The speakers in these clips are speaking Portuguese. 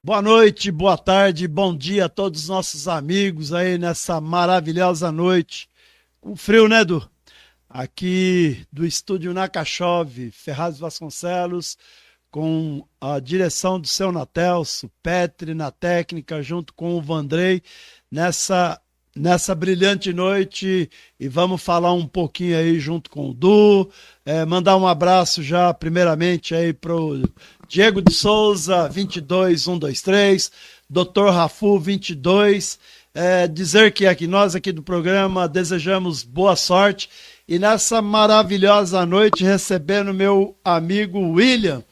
Boa noite, boa tarde, bom dia a todos os nossos amigos aí nessa maravilhosa noite. Com frio, né, Edu? Aqui do estúdio Nakachove, Ferraz Vasconcelos, com a direção do seu Natelso, Petri na técnica, junto com o Vandrei, nessa brilhante noite, e vamos falar um pouquinho aí junto com o Du, mandar um abraço já primeiramente aí pro Diego de Souza, 22123, Dr. Rafu, 22, dizer que aqui nós aqui do programa desejamos boa sorte e nessa maravilhosa noite recebendo meu amigo William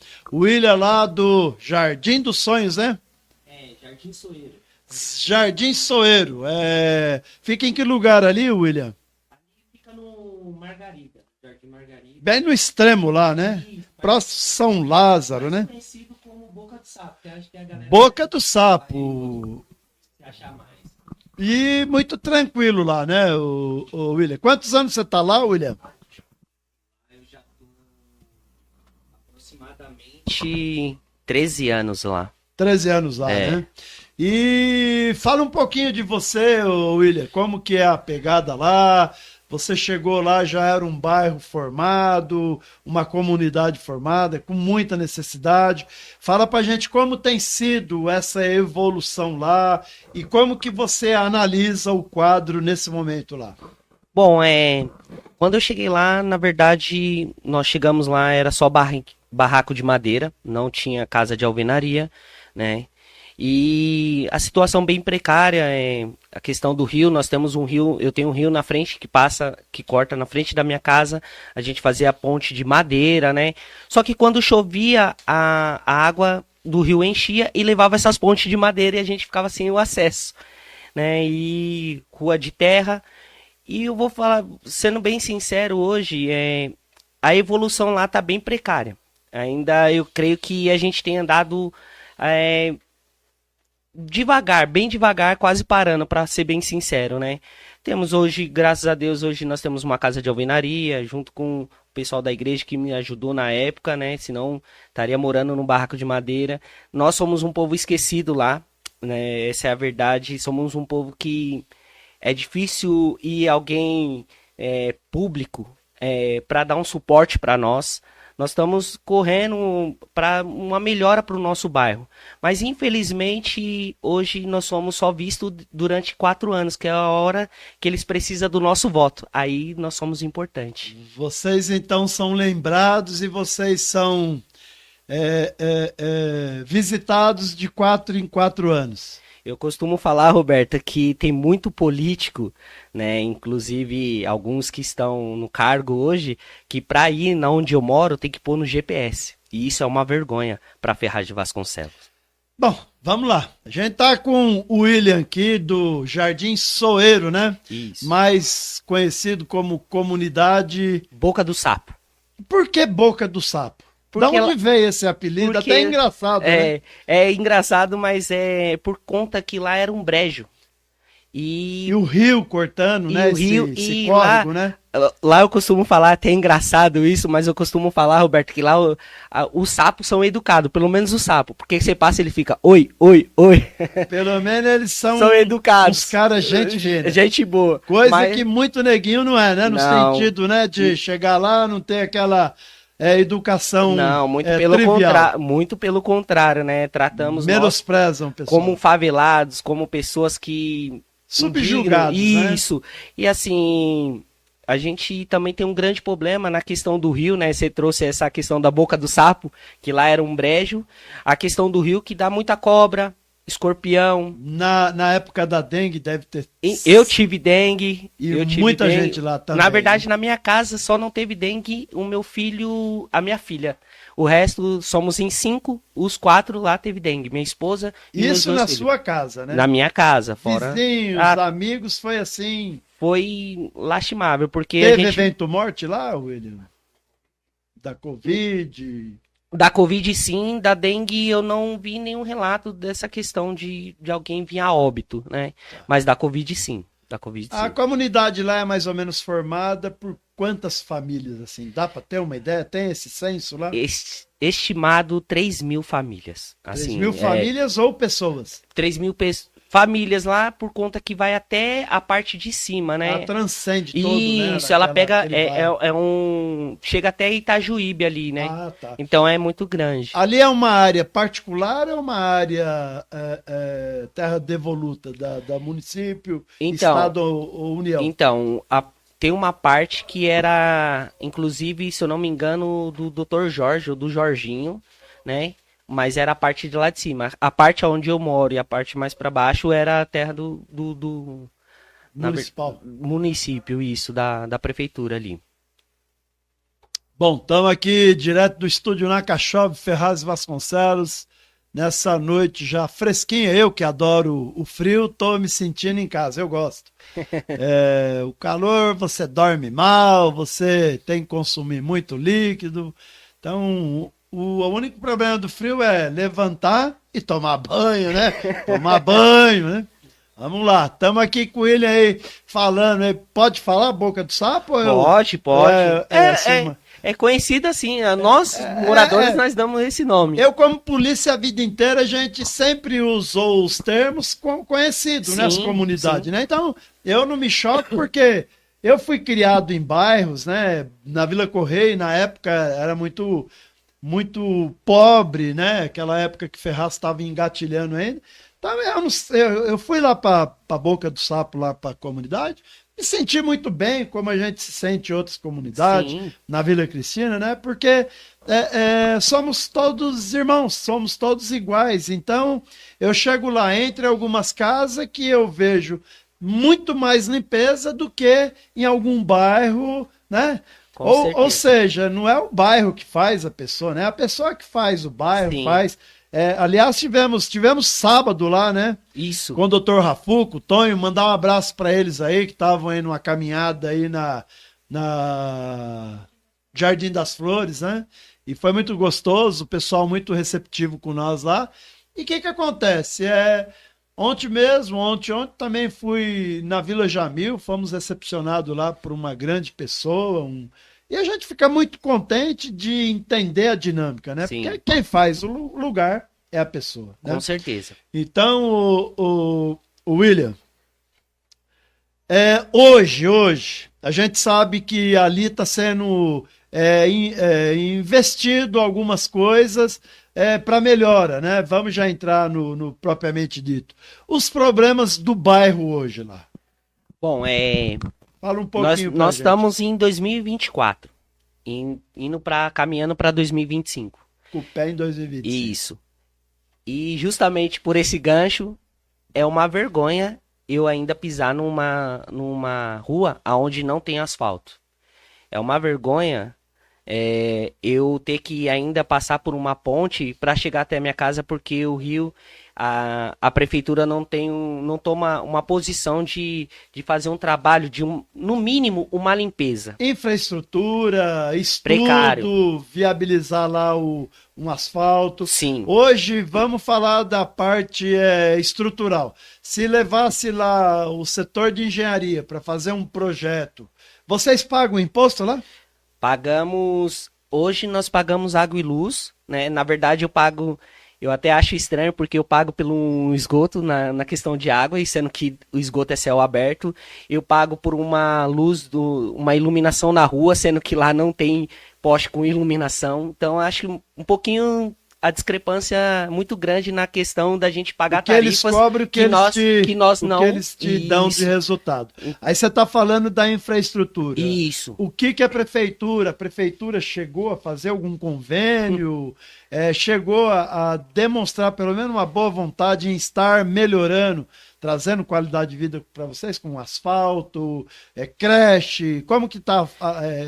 lá do Jardim dos Sonhos, né? Jardim Soeiro. Jardim Soeiro. Fica em que lugar ali, William? Ali fica no Margarida, Jardim Margarida. Bem no extremo lá, né? Próximo São Lázaro, né? Conhecido como Boca do Sapo, que acho que a galera Boca do Sapo. se achar mais. E muito tranquilo lá, né, o William? Quantos anos você tá lá, William? Eu já tô aproximadamente 13 anos lá. 13 anos lá, né? E fala um pouquinho de você, William, como que é a pegada lá? Você chegou lá, já era um bairro formado, uma comunidade formada, com muita necessidade. Fala pra gente como tem sido essa evolução lá e como que você analisa o quadro nesse momento lá. Bom, quando eu cheguei lá, na verdade, nós chegamos lá, era só barraco de madeira, não tinha casa de alvenaria, né? E a situação bem precária, a questão do rio, nós temos um rio, eu tenho um rio na frente que corta na frente da minha casa, a gente fazia a ponte de madeira, né? Só que quando chovia, a água do rio enchia e levava essas pontes de madeira e a gente ficava sem o acesso, né? E rua de terra, e eu vou falar, sendo bem sincero hoje, a evolução lá tá bem precária. Ainda eu creio que a gente tem andado devagar, bem devagar, quase parando, para ser bem sincero, né? Temos hoje, graças a Deus, hoje nós temos uma casa de alvenaria, junto com o pessoal da igreja que me ajudou na época, né? Senão estaria morando num barraco de madeira. Nós somos um povo esquecido lá, né? Essa é a verdade. Somos um povo que é difícil ir alguém público para dar um suporte para nós. Nós estamos correndo para uma melhora para o nosso bairro. Mas, infelizmente, hoje nós somos só vistos durante 4 anos, que é a hora que eles precisam do nosso voto. Aí nós somos importantes. Vocês, então, são lembrados e vocês são visitados de 4 em 4 anos. Eu costumo falar, Roberta, que tem muito político, né, inclusive alguns que estão no cargo hoje, que para ir na onde eu moro tem que pôr no GPS. E isso é uma vergonha para Ferraz de Vasconcelos. Bom, vamos lá. A gente tá com o William aqui do Jardim Soeiro, né? Isso. Mais conhecido como comunidade... Boca do Sapo. Por que Boca do Sapo? Da onde veio esse apelido? Porque Até engraçado, né? É engraçado, mas é por conta que lá era um brejo. E o rio cortando, né? O rio, esse córrego, né? Lá eu costumo falar, até engraçado isso, mas eu costumo falar, Roberto, que lá os sapos são educados, pelo menos o sapo. Porque você passa ele fica, oi, oi, oi. Pelo menos eles são educados. Os caras, gente fina. Gente boa. Coisa que muito neguinho não é, né? No sentido, né? De chegar lá, não ter aquela... educação não, muito pelo contrário, né? Tratamos menosprezam pessoas como favelados, como pessoas que subjugados, isso. Né? E assim, a gente também tem um grande problema na questão do rio, né? Você trouxe essa questão da Boca do Sapo, que lá era um brejo. A questão do rio que dá muita cobra, escorpião. Na época da dengue deve ter... Eu tive dengue. Muita gente lá também. Na verdade, na minha casa só não teve dengue a minha filha. O resto, somos em 5, os 4 lá teve dengue. Minha esposa e isso na sua casa, né? Na minha casa, fora... Vizinhos, amigos, foi assim... Foi lastimável, porque teve evento morte lá, William? Da Covid... Da Covid sim, da dengue eu não vi nenhum relato dessa questão de alguém vir a óbito, né? Mas da Covid sim. A comunidade lá é mais ou menos formada por quantas famílias, assim? Dá para ter uma ideia? Tem esse censo lá? estimado 3.000 famílias. 3.000 famílias ou pessoas? 3.000 famílias lá, por conta que vai até a parte de cima, né? Ela transcende todo, né? Isso, ela pega, chega até Itajuíbe ali, né? Ah, tá. Então é muito grande. Ali é uma área particular ou é uma área terra devoluta da município, estado ou União? Então, tem uma parte que era, inclusive, se eu não me engano, do Dr. Jorge, ou do Jorginho, né? Mas era a parte de lá de cima. A parte onde eu moro e a parte mais para baixo era a terra do municipal. Município, isso, da prefeitura ali. Bom, estamos aqui direto do estúdio Nakachov, Ferraz Vasconcelos, nessa noite já fresquinha. Eu que adoro o frio, estou me sentindo em casa, eu gosto. O calor, você dorme mal, você tem que consumir muito líquido, então... O único problema do frio é levantar e tomar banho, né? Tomar banho, né? Vamos lá, estamos aqui com ele aí falando. Pode falar Boca do Sapo? Pode. É conhecido assim, nós moradores nós damos esse nome. Eu, como polícia a vida inteira, a gente sempre usou os termos conhecidos nessa comunidade, né? Então, eu não me choco porque eu fui criado em bairros, né? Na Vila Correia, na época era muito pobre, né? Aquela época que Ferraz estava engatilhando ainda. Então, eu fui lá para Boca do Sapo, lá para a comunidade, me senti muito bem, como a gente se sente em outras comunidades, sim, na Vila Cristina, né? Porque somos todos irmãos, somos todos iguais. Então, eu chego lá entre algumas casas que eu vejo muito mais limpeza do que em algum bairro, né? Ou seja, não é o bairro que faz a pessoa, né? A pessoa que faz o bairro, sim, faz. Aliás, tivemos sábado lá, né? Isso. Com o doutor Rafuco, Tonho, mandar um abraço para eles aí, que estavam aí numa caminhada aí na Jardim das Flores, né? E foi muito gostoso, o pessoal muito receptivo com nós lá. E o que acontece? Ontem também fui na Vila Jamil, fomos recepcionados lá por uma grande pessoa, e a gente fica muito contente de entender a dinâmica, né? Sim. Porque quem faz o lugar é a pessoa, né? Com certeza. Então, o William, hoje, a gente sabe que ali está sendo investido algumas coisas para melhora, né? Vamos já entrar no propriamente dito. Os problemas do bairro hoje lá. Bom, fala um pouquinho nós estamos em 2024, caminhando para 2025. Com o pé em 2025. Isso. E justamente por esse gancho, é uma vergonha eu ainda pisar numa rua onde não tem asfalto. É uma vergonha eu ter que ainda passar por uma ponte para chegar até a minha casa, porque o rio, a prefeitura não toma uma posição de fazer um trabalho no mínimo, uma limpeza. Infraestrutura, estudo, precário, viabilizar lá um asfalto. Sim. Hoje vamos falar da parte estrutural. Se levasse lá o setor de engenharia para fazer um projeto, vocês pagam imposto lá? Hoje nós pagamos água e luz, né? Na verdade eu até acho estranho, porque eu pago pelo esgoto na questão de água, e sendo que o esgoto é céu aberto, eu pago por uma luz, uma iluminação na rua, sendo que lá não tem poste com iluminação. Então acho um pouquinho a discrepância muito grande na questão da gente pagar tarifas eles cobram que nós não... O que eles te dão de resultado. Aí você está falando da infraestrutura. Isso. O que a prefeitura... A prefeitura chegou a fazer algum convênio? Chegou a demonstrar pelo menos uma boa vontade em estar melhorando, trazendo qualidade de vida para vocês, com asfalto, creche? Como que está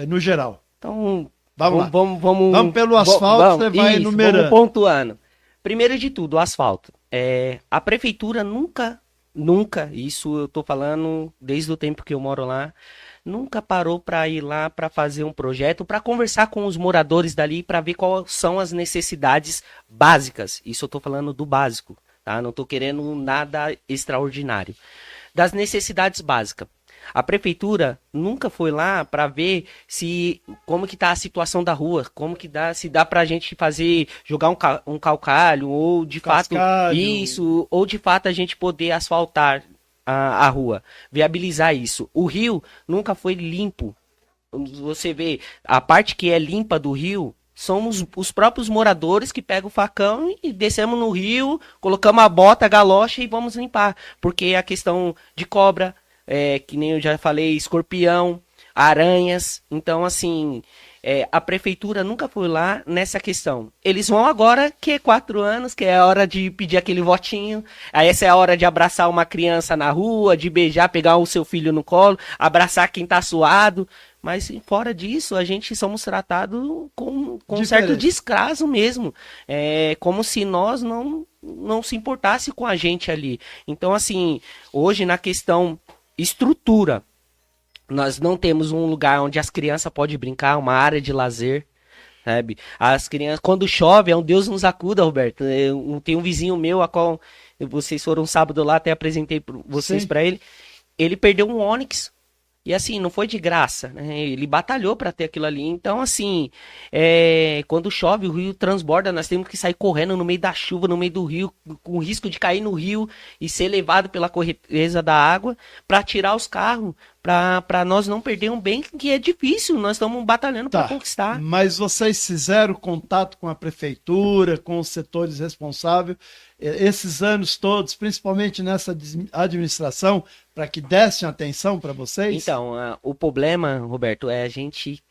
no geral? Então... Vamos pelo asfalto, você vai enumerando. Vamos pontuando. Primeiro de tudo, o asfalto. A prefeitura nunca, isso eu tô falando desde o tempo que eu moro lá, nunca parou para ir lá para fazer um projeto, para conversar com os moradores dali, para ver quais são as necessidades básicas. Isso eu tô falando do básico, tá? Não tô querendo nada extraordinário. Das necessidades básicas. A prefeitura nunca foi lá para ver se como que tá a situação da rua, como que dá, se dá pra gente fazer, jogar um calcário, ou de fato Cascalho. isso, ou de fato a gente poder asfaltar a rua, viabilizar isso. O rio nunca foi limpo. Você vê, a parte que é limpa do rio somos os próprios moradores que pegam o facão e descemos no rio, colocamos a bota, a galocha e vamos limpar. Porque a questão de cobra, que nem eu já falei, escorpião, aranhas. Então, assim, a prefeitura nunca foi lá nessa questão. Eles vão agora, que é 4 anos, que é a hora de pedir aquele votinho. Aí essa é a hora de abraçar uma criança na rua, de beijar, pegar o seu filho no colo, abraçar quem tá suado. Mas fora disso, a gente somos tratados com um certo descaso mesmo. É como se nós não se importasse com a gente ali. Então, assim, hoje na questão estrutura, nós não temos um lugar onde as crianças podem brincar, uma área de lazer, sabe? As crianças, quando chove, é um Deus nos acuda, Roberto. Tem um vizinho meu, a qual vocês foram sábado lá, até apresentei vocês para ele. Ele perdeu um Onix. E assim, não foi de graça, né? Ele batalhou para ter aquilo ali. Então, assim, quando chove, o rio transborda, nós temos que sair correndo no meio da chuva, no meio do rio, com risco de cair no rio e ser levado pela correnteza da água para tirar os carros, para nós não perder um bem que é difícil, nós estamos batalhando para conquistar. Mas vocês fizeram contato com a prefeitura, com os setores responsáveis, esses anos todos, principalmente nessa administração, para que dessem atenção para vocês? Então, o problema, Roberto, é a gente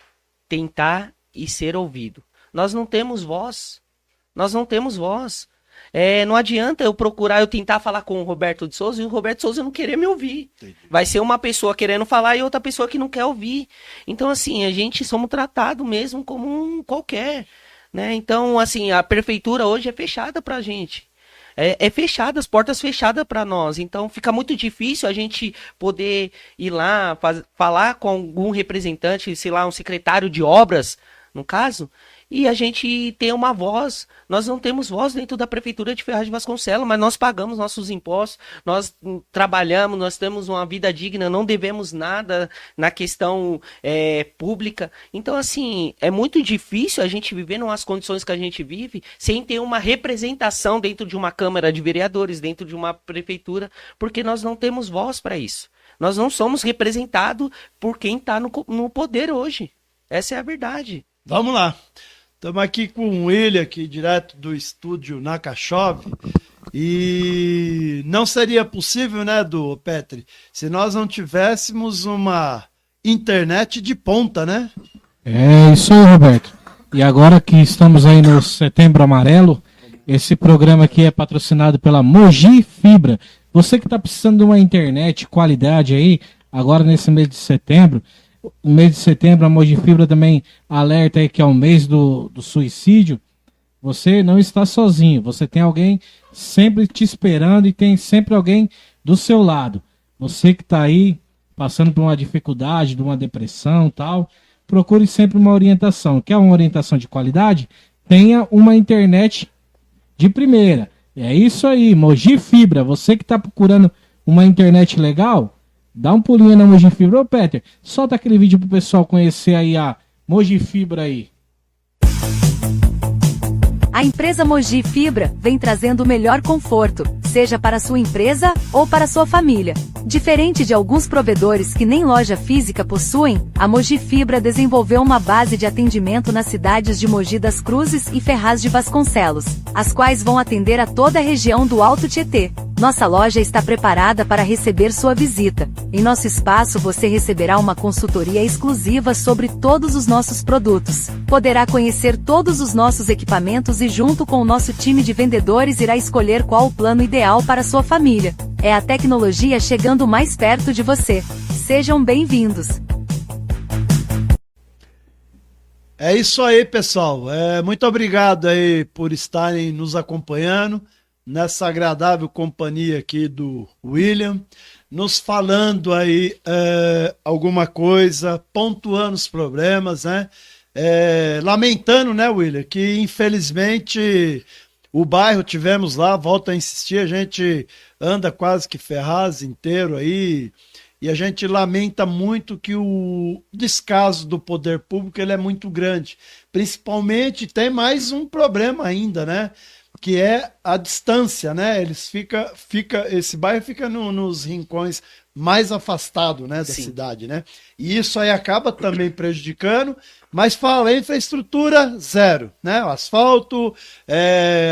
tentar e ser ouvido. Nós não temos voz. Nós não temos voz. Não adianta eu procurar, eu tentar falar com o Roberto de Souza e o Roberto de Souza não querer me ouvir. Entendi. Vai ser uma pessoa querendo falar e outra pessoa que não quer ouvir. Então, assim, a gente somos tratados mesmo como um qualquer, né? Então, assim, a prefeitura hoje é fechada pra gente. Fechada, as portas fechadas para nós. Então fica muito difícil a gente poder ir lá, falar com algum representante, sei lá, um secretário de obras, no caso, e a gente ter uma voz. Nós não temos voz dentro da prefeitura de Ferraz de Vasconcelos, mas nós pagamos nossos impostos, nós trabalhamos, nós temos uma vida digna, não devemos nada na questão pública. Então, assim, é muito difícil a gente viver nas condições que a gente vive sem ter uma representação dentro de uma Câmara de Vereadores, dentro de uma prefeitura, porque nós não temos voz para isso. Nós não somos representados por quem está no poder hoje. Essa é a verdade. Vamos lá. Estamos aqui com o William, aqui direto do estúdio Nakachov, e não seria possível, né, Petri, se nós não tivéssemos uma internet de ponta, né? É isso aí, Roberto. E agora que estamos aí no Setembro Amarelo, esse programa aqui é patrocinado pela Mogi Fibra. Você que está precisando de uma internet qualidade aí, agora nesse mês de setembro, no mês de setembro, a Mogi Fibra também alerta aí que é o mês do suicídio. Você não está sozinho, você tem alguém sempre te esperando e tem sempre alguém do seu lado. Você que está aí passando por uma dificuldade, de uma depressão e tal, procure sempre uma orientação. Quer uma orientação de qualidade? Tenha uma internet de primeira. É isso aí, Mogi Fibra. Você que está procurando uma internet legal, dá um pulinho na Mogi Fibra. Ô, Peter, solta aquele vídeo pro pessoal conhecer aí a Mogi Fibra aí. A empresa Mogi Fibra vem trazendo o melhor conforto, seja para sua empresa ou para sua família. Diferente de alguns provedores que nem loja física possuem, a Mogi Fibra desenvolveu uma base de atendimento nas cidades de Mogi das Cruzes e Ferraz de Vasconcelos, as quais vão atender a toda a região do Alto Tietê. Nossa loja está preparada para receber sua visita. Em nosso espaço você receberá uma consultoria exclusiva sobre todos os nossos produtos. Poderá conhecer todos os nossos equipamentos e junto com o nosso time de vendedores irá escolher qual o plano ideal para sua família. É a tecnologia chegando mais perto de você. Sejam bem-vindos. É isso aí, pessoal. Muito obrigado aí por estarem nos acompanhando nessa agradável companhia aqui do William, nos falando aí alguma coisa, pontuando os problemas, né? Lamentando, né, William, que infelizmente o bairro tivemos lá, volto a insistir, a gente anda quase que Ferraz inteiro aí, e a gente lamenta muito que o descaso do poder público ele é muito grande. Principalmente tem mais um problema ainda, né? Que é a distância, né? Esse bairro fica nos rincões mais afastados, né, da Sim. cidade, né? E isso aí acaba também prejudicando, mas fala, infraestrutura zero, né? O asfalto,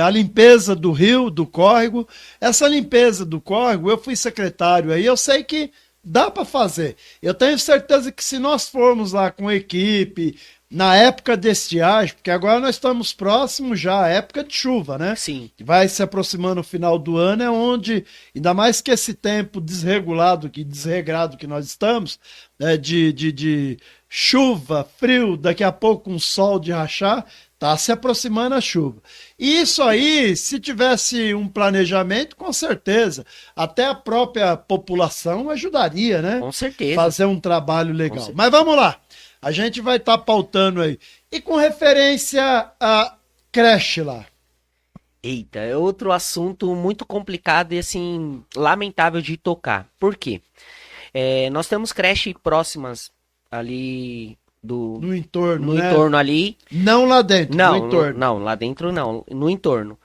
a limpeza do rio, do córrego. Essa limpeza do córrego, eu fui secretário aí, eu sei que dá para fazer. Eu tenho certeza que se nós formos lá com a equipe, na época de estiagem, porque agora nós estamos próximos já à época de chuva, né? Sim. Vai se aproximando o final do ano, é onde, ainda mais que esse tempo desregulado, desregrado que nós estamos, né, de chuva, frio, daqui a pouco um sol de rachar, tá se aproximando a chuva. E isso aí, se tivesse um planejamento, com certeza, até a própria população ajudaria, né? Com certeza. Fazer um trabalho legal. certeza. Mas vamos lá. A gente vai estar pautando aí. E com referência à creche lá. Eita, é outro assunto muito complicado e assim, lamentável de tocar. Por quê? Nós temos creche próximas ali No entorno, no né? entorno ali. Não lá dentro, Não, no entorno. não, lá dentro não, no entorno.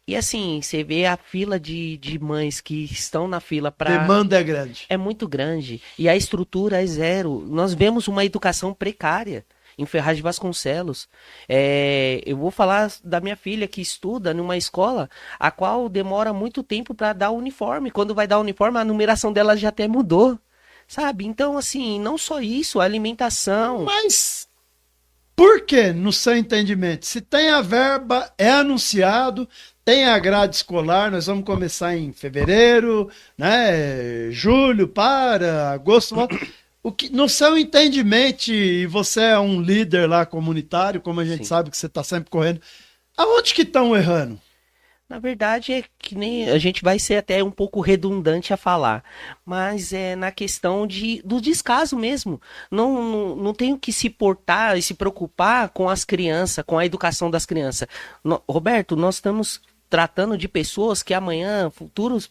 E assim, você vê a fila de mães que estão na fila para. Demanda é grande. É muito grande. E a estrutura é zero. Nós vemos uma educação precária em Ferraz de Vasconcelos. Eu vou falar da minha filha que estuda numa escola a qual demora muito tempo para dar o uniforme. Quando vai dar o uniforme, a numeração dela já até mudou. Sabe? Então, assim, não só isso, a alimentação. Mas por que, no seu entendimento? Se tem a verba, é anunciado, tem a grade escolar, nós vamos começar em fevereiro, né? Julho, para agosto. O que, no seu entendimento, e você é um líder lá comunitário, como a gente Sim. sabe que você está sempre correndo, aonde que estão errando? Na verdade, é que nem a gente vai ser até um pouco redundante a falar, mas é na questão do descaso mesmo. Não tenho que se portar e se preocupar com as crianças, com a educação das crianças. Roberto, nós estamos tratando de pessoas que amanhã, futuros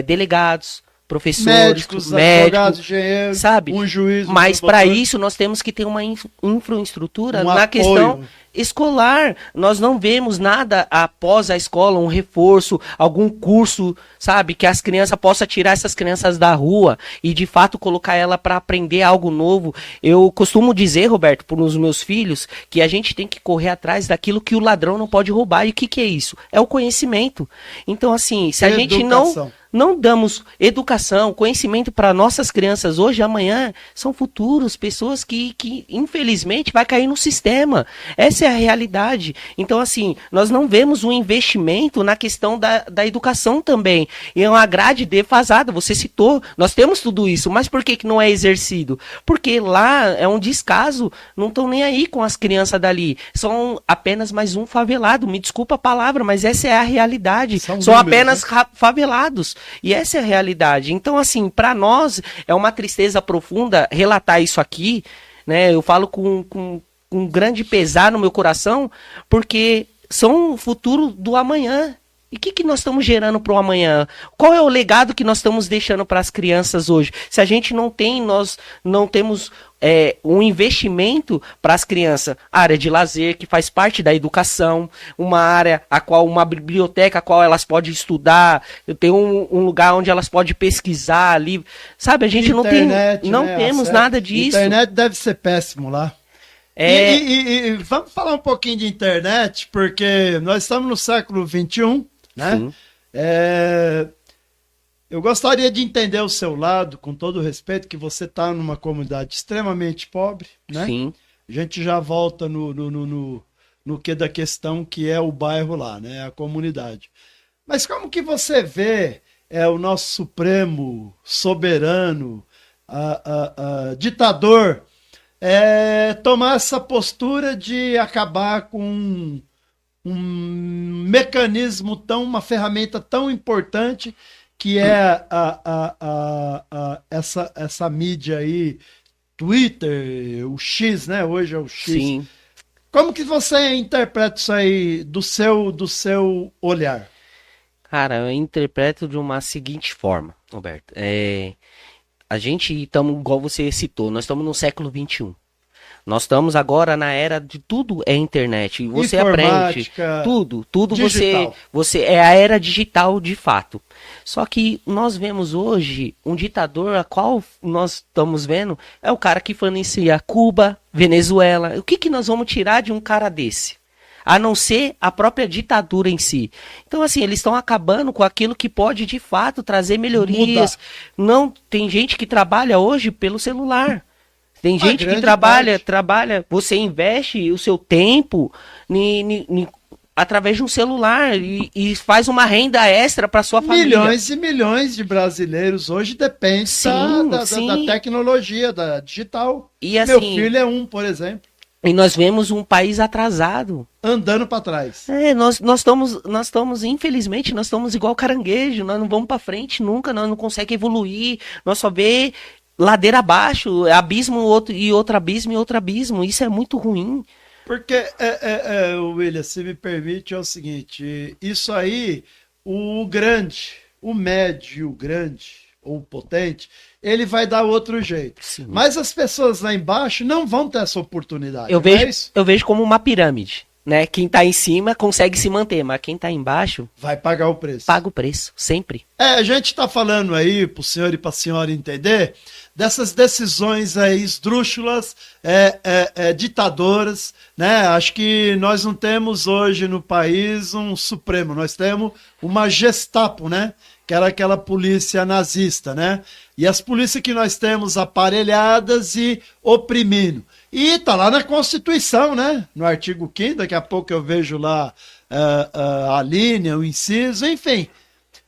delegados, professores, Médicos, advogados, engenheiros, sabe? um juiz, Mas um para doutor. isso nós temos que ter uma infraestrutura Um na apoio. questão escolar. Nós não vemos nada após a escola, um reforço, algum curso, sabe, que as crianças possam tirar essas crianças da rua e de fato colocar ela para aprender algo novo. Eu costumo dizer, Roberto, para os meus filhos, que a gente tem que correr atrás daquilo que o ladrão não pode roubar. E o que é isso? É o conhecimento. Então, assim, se a gente não damos educação, conhecimento para nossas crianças hoje e amanhã, são futuros, pessoas que infelizmente vai cair no sistema. Essa é a realidade. Então, assim, nós não vemos um investimento na questão da educação também. E é uma grade defasada, você citou, nós temos tudo isso, mas por que não é exercido? Porque lá é um descaso, não estão nem aí com as crianças dali. São apenas mais um favelado, me desculpa a palavra, mas essa é a realidade. São números, apenas né? Favelados. E essa é a realidade. Então, assim, para nós é uma tristeza profunda relatar isso aqui, né? Eu falo com um grande pesar no meu coração, porque são o futuro do amanhã. E o que nós estamos gerando para o amanhã? Qual é o legado que nós estamos deixando para as crianças hoje? Se a gente não tem, nós não temos um investimento para as crianças, área de lazer, que faz parte da educação, uma área, uma biblioteca a qual elas podem estudar, tem um lugar onde elas podem pesquisar ali. Sabe, a gente Internet, não né? temos nada disso. Internet deve ser péssimo lá. E vamos falar um pouquinho de internet, porque nós estamos no século XXI, né? Sim. Eu gostaria de entender o seu lado, com todo o respeito, que você está numa comunidade extremamente pobre, né? Sim. A gente já volta no que da questão que é o bairro lá, né? A comunidade. Mas como que você vê o nosso supremo soberano, ditador, tomar essa postura de acabar com um mecanismo uma ferramenta tão importante que é essa mídia aí, Twitter, o X, né? Hoje é o X. Sim. Como que você interpreta isso aí do seu olhar? Cara, eu interpreto de uma seguinte forma, Roberto. A gente estamos, igual você citou, nós estamos no século XXI. Nós estamos agora na era de tudo é internet. E você aprende Informática, tudo digital. você é a era digital de fato. Só que nós vemos hoje um ditador a qual nós estamos vendo é o cara que financia Cuba, Venezuela. O que nós vamos tirar de um cara desse? A não ser a própria ditadura em si. Então, assim, eles estão acabando com aquilo que pode, de fato, trazer melhorias. Não, tem gente que trabalha hoje pelo celular. Tem gente que trabalha, você investe o seu tempo através de um celular e faz uma renda extra para sua família. Milhões e milhões de brasileiros hoje dependem da tecnologia, da digital. E assim, meu filho é um, por exemplo. E nós vemos um país atrasado. Andando para trás. Nós estamos, infelizmente, nós estamos igual caranguejo, nós não vamos para frente nunca, nós não conseguimos evoluir, nós só vê ladeira abaixo, abismo e outro abismo e outro abismo, isso é muito ruim. Porque, William, se me permite, é o seguinte, isso aí, o grande, o médio, o grande, ou o potente, ele vai dar outro jeito. Sim. Mas as pessoas lá embaixo não vão ter essa oportunidade. Eu vejo como uma pirâmide, né? Quem tá em cima consegue se manter, mas quem tá embaixo vai pagar o preço. Paga o preço, sempre. A gente tá falando aí, pro senhor e pra senhora entender, dessas decisões aí esdrúxulas, ditadoras, né? Acho que nós não temos hoje no país um Supremo, nós temos uma Gestapo, né? Que era aquela polícia nazista, né? E as polícias que nós temos aparelhadas e oprimindo. E tá lá na Constituição, né? No artigo 5º, daqui a pouco eu vejo lá a linha, o inciso, enfim.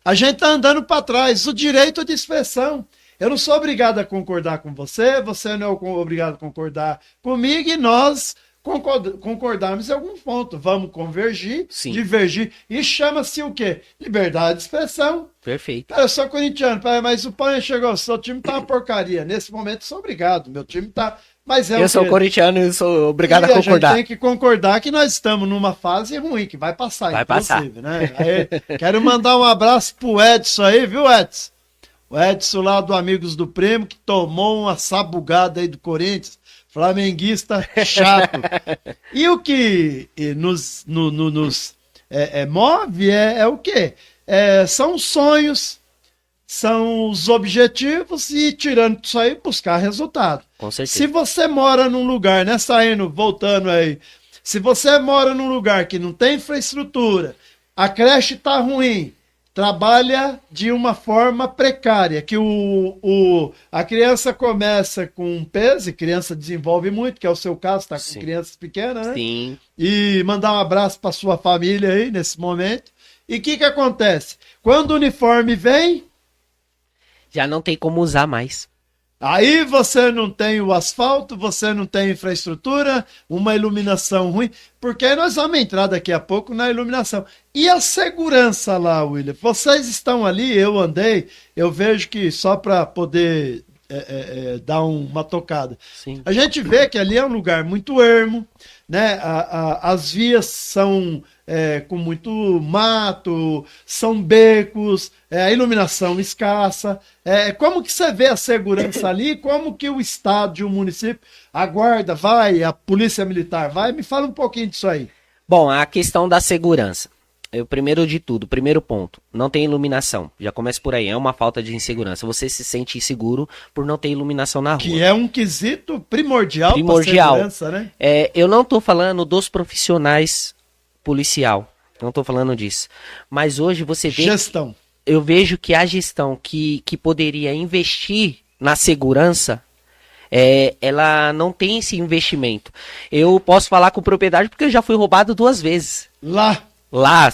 A gente tá andando para trás. O direito de expressão. Eu não sou obrigado a concordar com você, você não é obrigado a concordar comigo, e nós concordarmos em algum ponto. Vamos convergir, Sim. divergir. E chama-se o quê? Liberdade de expressão. Perfeito. Eu sou corintiano, mas o Panha chegou, seu time tá uma porcaria. Nesse momento, sou obrigado. Meu time tá... Mas eu sou corintiano e sou obrigado a concordar. A gente tem que concordar que nós estamos numa fase ruim, que vai passar, né? Aí, quero mandar um abraço pro Edson aí, viu, Edson? O Edson lá do Amigos do Prêmio, que tomou uma sabugada aí do Corinthians, flamenguista chato. E o que nos move é o quê? São os sonhos, são os objetivos e, tirando isso aí, buscar resultado. Com certeza. Se você mora num lugar, né, voltando aí, se você mora num lugar que não tem infraestrutura, a creche tá ruim, trabalha de uma forma precária, que a criança começa com peso, e criança desenvolve muito, que é o seu caso, tá com Sim. crianças pequenas, né? Sim. E mandar um abraço para sua família aí, nesse momento. E o que acontece? Quando o uniforme vem, já não tem como usar mais. aí você não tem o asfalto, você não tem infraestrutura, uma iluminação ruim, porque aí nós vamos entrar daqui a pouco na iluminação. E a segurança lá, William? Vocês estão ali, eu andei, eu vejo que só para poder dar uma tocada. Sim. A gente vê que ali é um lugar muito ermo, né? As vias são com muito mato, são becos, a iluminação escassa. Como que você vê a segurança ali? Como que o Estado e o município, a guarda vai, a polícia militar vai? Me fala um pouquinho disso aí. Bom, a questão da segurança. Primeiro ponto, não tem iluminação. Já começa por aí, é uma falta de insegurança. Você se sente inseguro por não ter iluminação na rua. Que é um quesito primordial. Para segurança, né? Eu não estou falando dos profissionais policial, não estou falando disso. Mas hoje você vê... Gestão. Eu vejo que a gestão que poderia investir na segurança, ela não tem esse investimento. Eu posso falar com propriedade porque eu já fui roubado 2 vezes. Lá,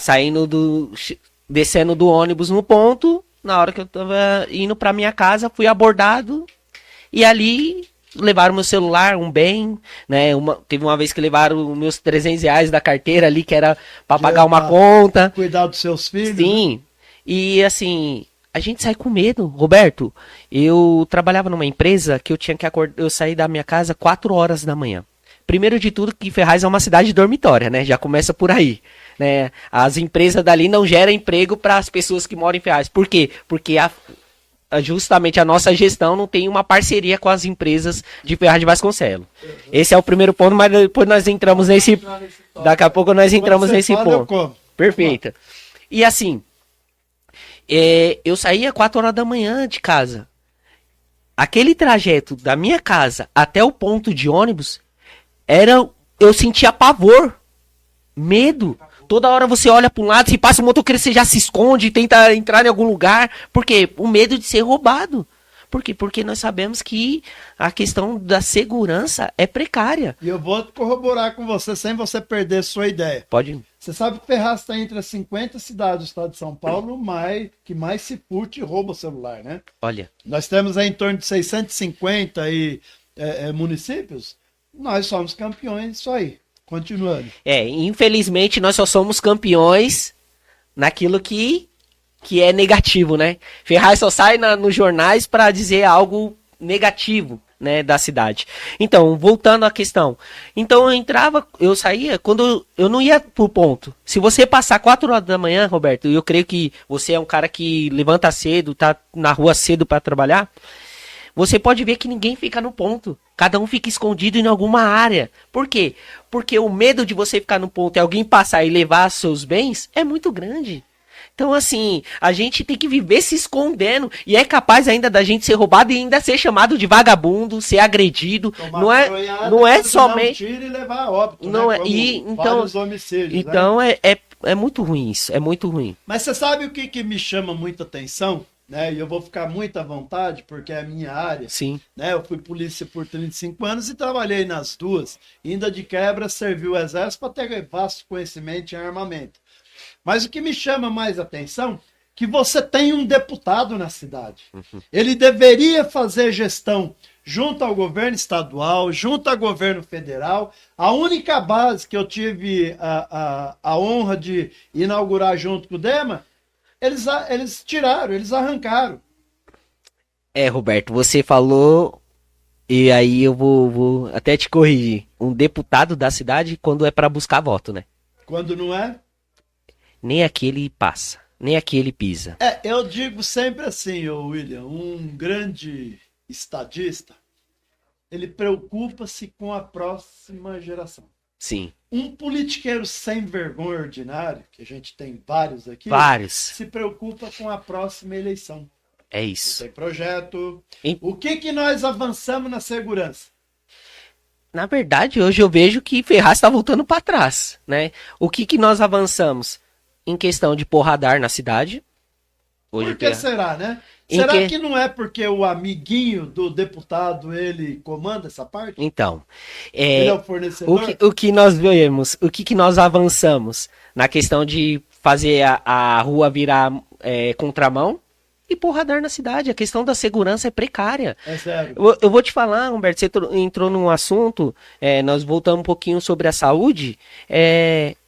descendo do ônibus no ponto, na hora que eu tava indo pra minha casa, fui abordado e ali levaram meu celular, um bem, né? Teve uma vez que levaram meus R$300 da carteira ali, que era pra pagar uma conta. Cuidar dos seus filhos. Sim, né? E assim, a gente sai com medo. Roberto, eu trabalhava numa empresa que eu tinha que eu sair da minha casa 4 horas da manhã. Primeiro de tudo que Ferraz é uma cidade dormitória, né? Já começa por aí, né? As empresas dali não geram emprego para as pessoas que moram em Ferraz. Por quê? Porque justamente a nossa gestão não tem uma parceria com as empresas de Ferraz de Vasconcelos. Esse é o primeiro ponto, mas depois nós entramos nesse... Daqui a pouco nós entramos nesse ponto. Perfeito. E assim, eu saía 4 horas da manhã de casa. Aquele trajeto da minha casa até o ponto de ônibus, eu sentia pavor, medo. Toda hora você olha para um lado, se passa um motoqueiro, você já se esconde, tenta entrar em algum lugar. Por quê? O medo de ser roubado. Por quê? Porque nós sabemos que a questão da segurança é precária. E eu vou corroborar com você, sem você perder sua ideia. Pode. Você sabe que Ferraz está entre as 50 cidades do estado de São Paulo que mais se furta e rouba o celular, né? Olha. Nós temos aí em torno de 650 municípios. Nós somos campeões disso aí. Continuando. Infelizmente nós só somos campeões naquilo que é negativo, né? Ferraz só sai nos jornais para dizer algo negativo, né, da cidade. Então, voltando à questão. Então eu saía quando eu não ia pro ponto. Se você passar 4 horas da manhã, Roberto, eu creio que você é um cara que levanta cedo, tá na rua cedo para trabalhar, você pode ver que ninguém fica no ponto. Cada um fica escondido em alguma área. Por quê? Porque o medo de você ficar no ponto e alguém passar e levar seus bens é muito grande. Então, assim, a gente tem que viver se escondendo. E é capaz ainda da gente ser roubado e ainda ser chamado de vagabundo, ser agredido. Não é somente... Um tiro e levar a óbito, não né? é, e, então, vários homicídios. Então, né? é muito ruim isso. É muito ruim. Mas você sabe o que me chama muita atenção? Né? E eu vou ficar muito à vontade, porque é a minha área. Sim. Né? Eu fui polícia por 35 anos e trabalhei nas duas. Ainda de quebra, servi o exército para ter vasto conhecimento em armamento. Mas o que me chama mais atenção é que você tem um deputado na cidade. Ele deveria fazer gestão junto ao governo estadual, junto ao governo federal. A única base que eu tive a honra de inaugurar junto com o Dema, eles tiraram, eles arrancaram. Roberto, você falou, e aí eu vou até te corrigir. Um deputado da cidade quando é para buscar voto, né? Quando não é? Nem aquele passa, nem aquele pisa. Eu digo sempre assim, William, um grande estadista, ele preocupa-se com a próxima geração. Sim. Um politiqueiro sem vergonha ordinário, que a gente tem vários aqui, se preocupa com a próxima eleição. É isso. Não tem projeto. O que nós avançamos na segurança? Na verdade, hoje eu vejo que Ferraz está voltando para trás, né? O que nós avançamos? Em questão de pôr radar na cidade. Hoje por que será, né? Será que não é porque o amiguinho do deputado, ele comanda essa parte? Então, ele é o fornecedor? O que nós vemos, o que nós avançamos na questão de fazer a rua virar contramão e pôr radar na cidade. A questão da segurança é precária. É sério. Eu vou te falar, Humberto, você entrou num assunto, nós voltamos um pouquinho sobre a saúde,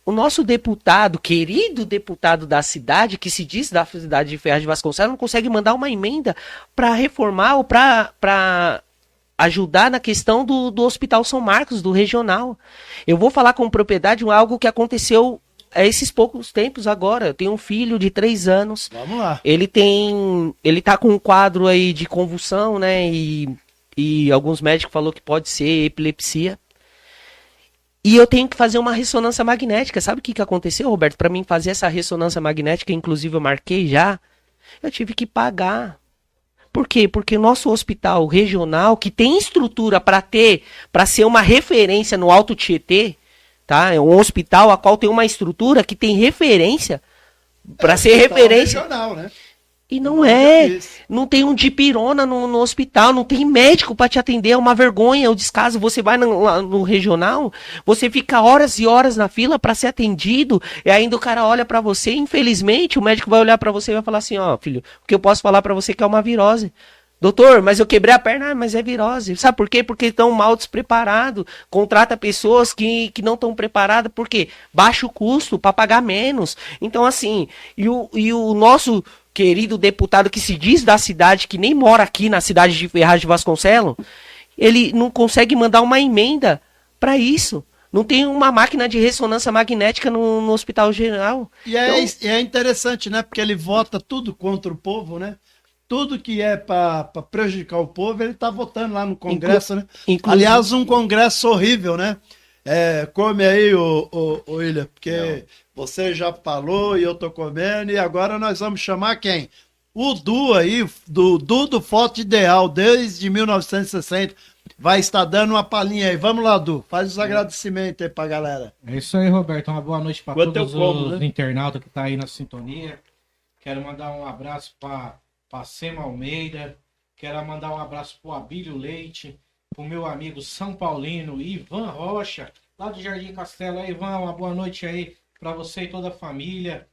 o nosso deputado, querido deputado da cidade, que se diz da cidade de Ferraz de Vasconcelos, não consegue mandar uma emenda para reformar ou para ajudar na questão do Hospital São Marcos, do regional. Eu vou falar com propriedade algo que aconteceu há esses poucos tempos agora. Eu tenho um filho de 3 anos. Vamos lá. Ele tá com um quadro aí de convulsão, né? E alguns médicos falaram que pode ser epilepsia. E eu tenho que fazer uma ressonância magnética. Sabe o que aconteceu, Roberto? Para mim fazer essa ressonância magnética, inclusive eu marquei já, eu tive que pagar. Por quê? Porque o nosso hospital regional, que tem estrutura para ser uma referência no Alto Tietê, tá? É um hospital a qual tem uma estrutura que tem referência para ser referência. Regional, né? E não tem um dipirona no hospital, não tem médico para te atender, é uma vergonha, é um descaso. Você vai no regional, você fica horas e horas na fila para ser atendido, e ainda o cara olha para você, infelizmente, o médico vai olhar para você e vai falar assim, ó, filho, o que eu posso falar para você que é uma virose. Doutor, mas eu quebrei a perna, mas é virose. Sabe por quê? Porque estão mal despreparados. Contrata pessoas que não estão preparadas, por quê? Baixo custo, para pagar menos. Então, assim, e o nosso querido deputado que se diz da cidade, que nem mora aqui na cidade de Ferraz de Vasconcelos, ele não consegue mandar uma emenda para isso. Não tem uma máquina de ressonância magnética no hospital geral. E é interessante, né? Porque ele vota tudo contra o povo, né? Tudo que é para prejudicar o povo, ele tá votando lá no Congresso, né? Aliás, um Congresso horrível, né? Come aí, o William, porque você já falou e eu tô comendo, e agora nós vamos chamar quem? O Du aí, do Foto Ideal, desde 1960, vai estar dando uma palhinha aí. Vamos lá, Du, faz os agradecimentos aí pra galera. É isso aí, Roberto, uma boa noite para todos os internautas que tá aí na sintonia. Quero mandar um abraço para Sema Almeida, quero mandar um abraço pro Abílio Leite, pro meu amigo São Paulino, Ivan Rocha, lá do Jardim Castelo. Aí, Ivan, uma boa noite aí para você e toda a família.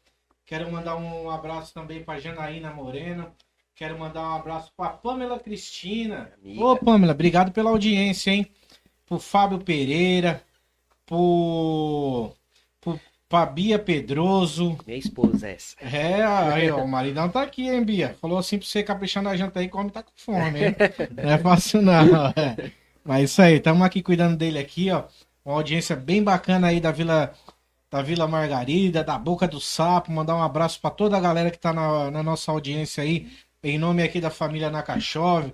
Quero mandar um abraço também para Janaína Moreno. Quero mandar um abraço para Pamela Cristina. Ô, Pamela, obrigado pela audiência, hein? Pro Fábio Pereira, pra Bia Pedroso. Minha esposa essa. Aí, ó, o maridão tá aqui, hein, Bia? Falou assim pra você caprichar na janta aí, come tá com fome, hein? Não é fácil não. Mas isso aí, estamos aqui cuidando dele aqui, ó. Uma audiência bem bacana aí da Vila Margarida, da Boca do Sapo. Mandar um abraço para toda a galera que tá na nossa audiência aí. Em nome aqui da família Nakachov,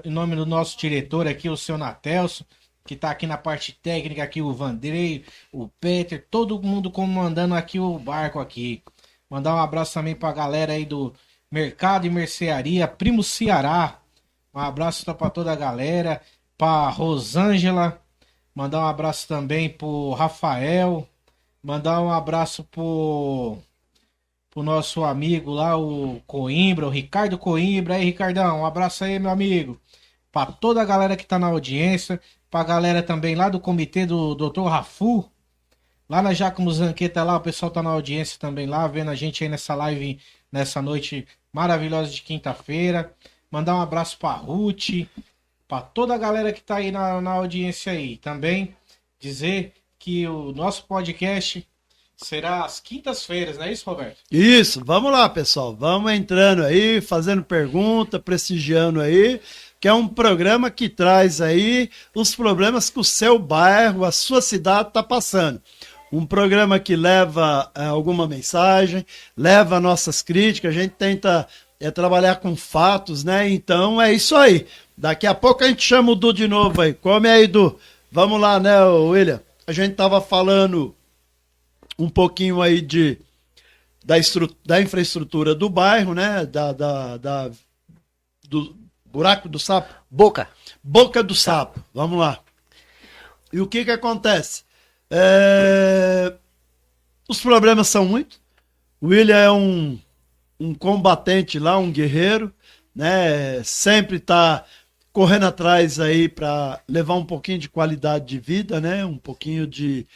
em nome do nosso diretor aqui, o seu Natelso, que tá aqui na parte técnica aqui, o Vandrei, o Peter, todo mundo comandando aqui o barco aqui. Mandar um abraço também pra galera aí do Mercado e Mercearia, Primo Ceará. Um abraço para toda a galera, pra Rosângela. Mandar um abraço também pro Rafael. Mandar um abraço pro nosso amigo lá, o Coimbra, o Ricardo Coimbra. Aí, Ricardão, um abraço aí, meu amigo. Pra toda a galera que tá na audiência, pra galera também lá do comitê do Dr. Rafu, lá na Giacomo Zanqueta lá, o pessoal tá na audiência também lá, vendo a gente aí nessa live, nessa noite maravilhosa de quinta-feira. Mandar um abraço pra Ruth, pra toda a galera que tá aí na audiência aí. Também dizer que o nosso podcast será às quintas-feiras, não é isso, Roberto? Isso, vamos lá, pessoal. Vamos entrando aí, fazendo pergunta, prestigiando aí, que é um programa que traz aí os problemas que o seu bairro, a sua cidade está passando. Um programa que leva alguma mensagem, leva nossas críticas, a gente tenta trabalhar com fatos, né? Então é isso aí. Daqui a pouco a gente chama o Du de novo aí. Come aí, Du. Vamos lá, né, William? A gente tava falando um pouquinho aí da infraestrutura do bairro, né? Do buraco do sapo. Boca do sapo. Vamos lá. E o que acontece? Os problemas são muitos. O William é um combatente lá, um guerreiro, né? Sempre tá correndo atrás aí para levar um pouquinho de qualidade de vida, né? Um pouquinho de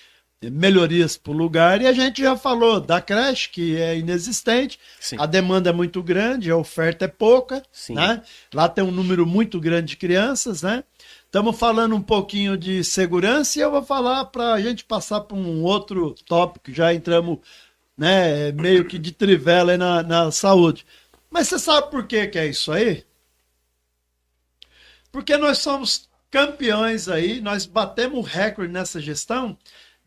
melhorias para o lugar. E a gente já falou da creche, que é inexistente. Sim. A demanda é muito grande, a oferta é pouca. Sim. Né? Lá tem um número muito grande de crianças, né? Estamos falando um pouquinho de segurança e eu vou falar para a gente passar para um outro tópico. Já entramos, né, meio que de trivela aí na saúde. Mas você sabe por que é isso aí? Porque nós somos campeões aí, nós batemos o recorde nessa gestão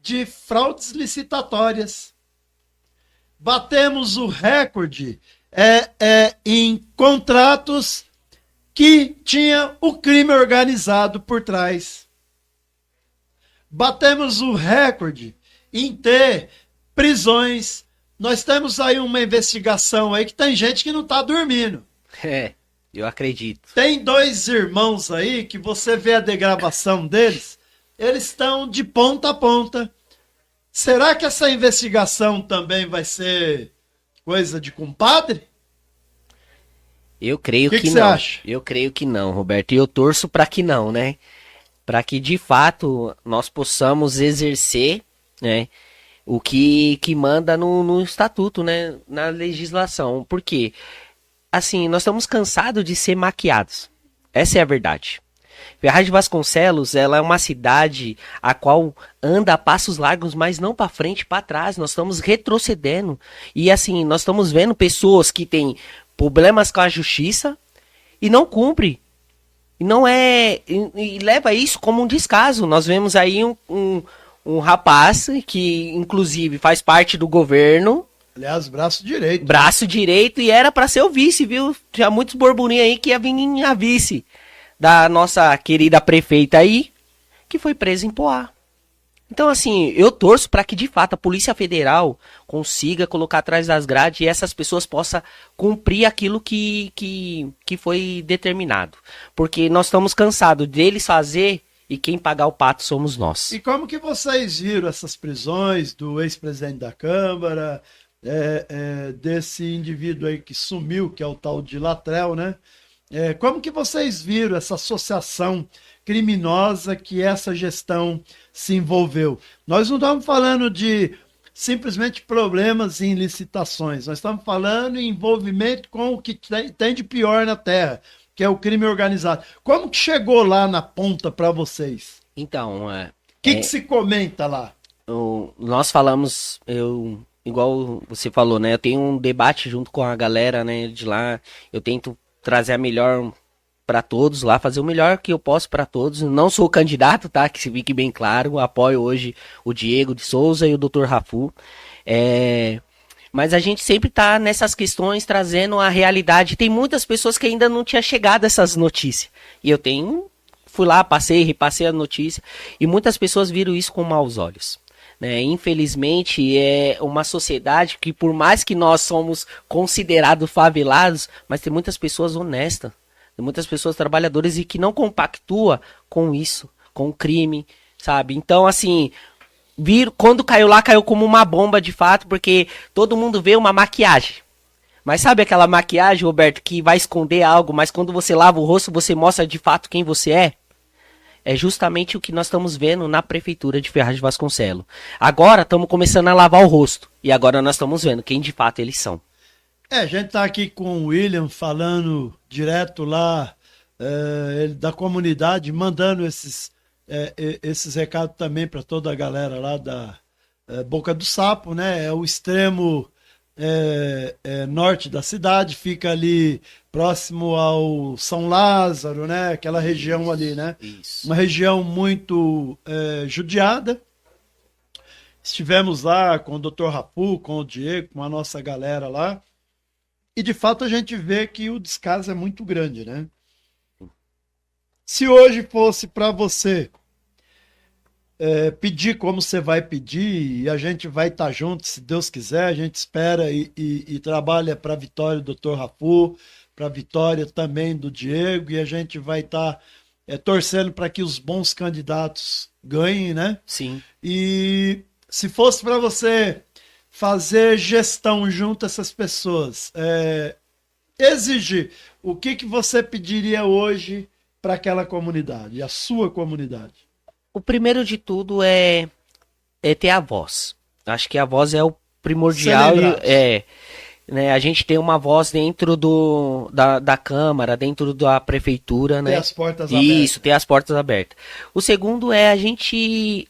de fraudes licitatórias. Batemos o recorde em contratos que tinha o crime organizado por trás. Batemos o recorde em ter prisões. Nós temos aí uma investigação aí que tem gente que não está dormindo. Eu acredito. Tem 2 irmãos aí que você vê a degravação deles, eles estão de ponta a ponta. Será que essa investigação também vai ser coisa de compadre? Eu creio que não. O que você acha? Eu creio que não, Roberto. E eu torço para que não, né? Para que de fato nós possamos exercer, né, o que manda no estatuto, né, na legislação. Por quê? Assim, nós estamos cansados de ser maquiados. Essa é a verdade. Ferraz de Vasconcelos, ela é uma cidade a qual anda a passos largos, mas não para frente, para trás. Nós estamos retrocedendo. E assim, nós estamos vendo pessoas que têm problemas com a justiça e não cumprem E não é. E leva isso como um descaso. Nós vemos aí um rapaz que, inclusive, faz parte do governo. Aliás, braço direito. Braço direito, e era para ser o vice, viu? Tinha muitos burburinhos aí que ia vir a vice da nossa querida prefeita aí, que foi presa em Poá. Então, assim, eu torço para que, de fato, a Polícia Federal consiga colocar atrás das grades e essas pessoas possam cumprir aquilo que foi determinado. Porque nós estamos cansados deles fazer e quem pagar o pato somos nós. E como que vocês viram essas prisões do ex-presidente da Câmara, desse indivíduo aí que sumiu, que é o tal de Latrell, né? Como que vocês viram essa associação criminosa que essa gestão se envolveu? Nós não estamos falando de simplesmente problemas em licitações, nós estamos falando em envolvimento com o que tem de pior na terra, que é o crime organizado. Como que chegou lá na ponta para vocês? Então, O que se comenta lá? Nós falamos, igual você falou, né? Eu tenho um debate junto com a galera, né, de lá. Eu tento trazer a melhor para todos lá, fazer o melhor que eu posso para todos. Não sou candidato, tá? Que se fique bem claro. Apoio hoje o Diego de Souza e o Dr. Rafu. Mas a gente sempre tá nessas questões trazendo a realidade. Tem muitas pessoas que ainda não tinha chegado essas notícias. E eu fui lá, repassei a notícia. E muitas pessoas viram isso com maus olhos. Né? Infelizmente é uma sociedade que, por mais que nós somos considerados favelados, mas tem muitas pessoas honestas, tem muitas pessoas trabalhadoras e que não compactua com isso, com o crime, sabe? Então, assim, quando caiu lá, caiu como uma bomba de fato, porque todo mundo vê uma maquiagem. Mas sabe aquela maquiagem, Roberto, que vai esconder algo, mas quando você lava o rosto, você mostra de fato quem você é? É justamente o que nós estamos vendo na prefeitura de Ferraz de Vasconcelos. Agora estamos começando a lavar o rosto. E agora nós estamos vendo quem de fato eles são. A gente está aqui com o William falando direto lá da comunidade, mandando esses recados também para toda a galera lá da Boca do Sapo, né? É o extremo norte da cidade, fica ali próximo ao São Lázaro, né? Aquela região ali, né? Isso. Uma região muito judiada. Estivemos lá com o Dr. Rafu, com o Diego, com a nossa galera lá. E de fato a gente vê que o descaso é muito grande, né? Se hoje fosse para você pedir como você vai pedir, e a gente vai estar junto, se Deus quiser, a gente espera e trabalha para a vitória do Dr. Rafu, para a vitória também do Diego, e a gente vai estar torcendo para que os bons candidatos ganhem, né? Sim. E se fosse para você fazer gestão junto a essas pessoas, exigir, o que você pediria hoje para aquela comunidade, a sua comunidade? O primeiro de tudo é ter a voz. Acho que a voz é o primordial. Né, a gente tem uma voz dentro da Câmara, dentro da Prefeitura. Né? Ter as portas abertas. Isso, ter as portas abertas. O segundo é a gente,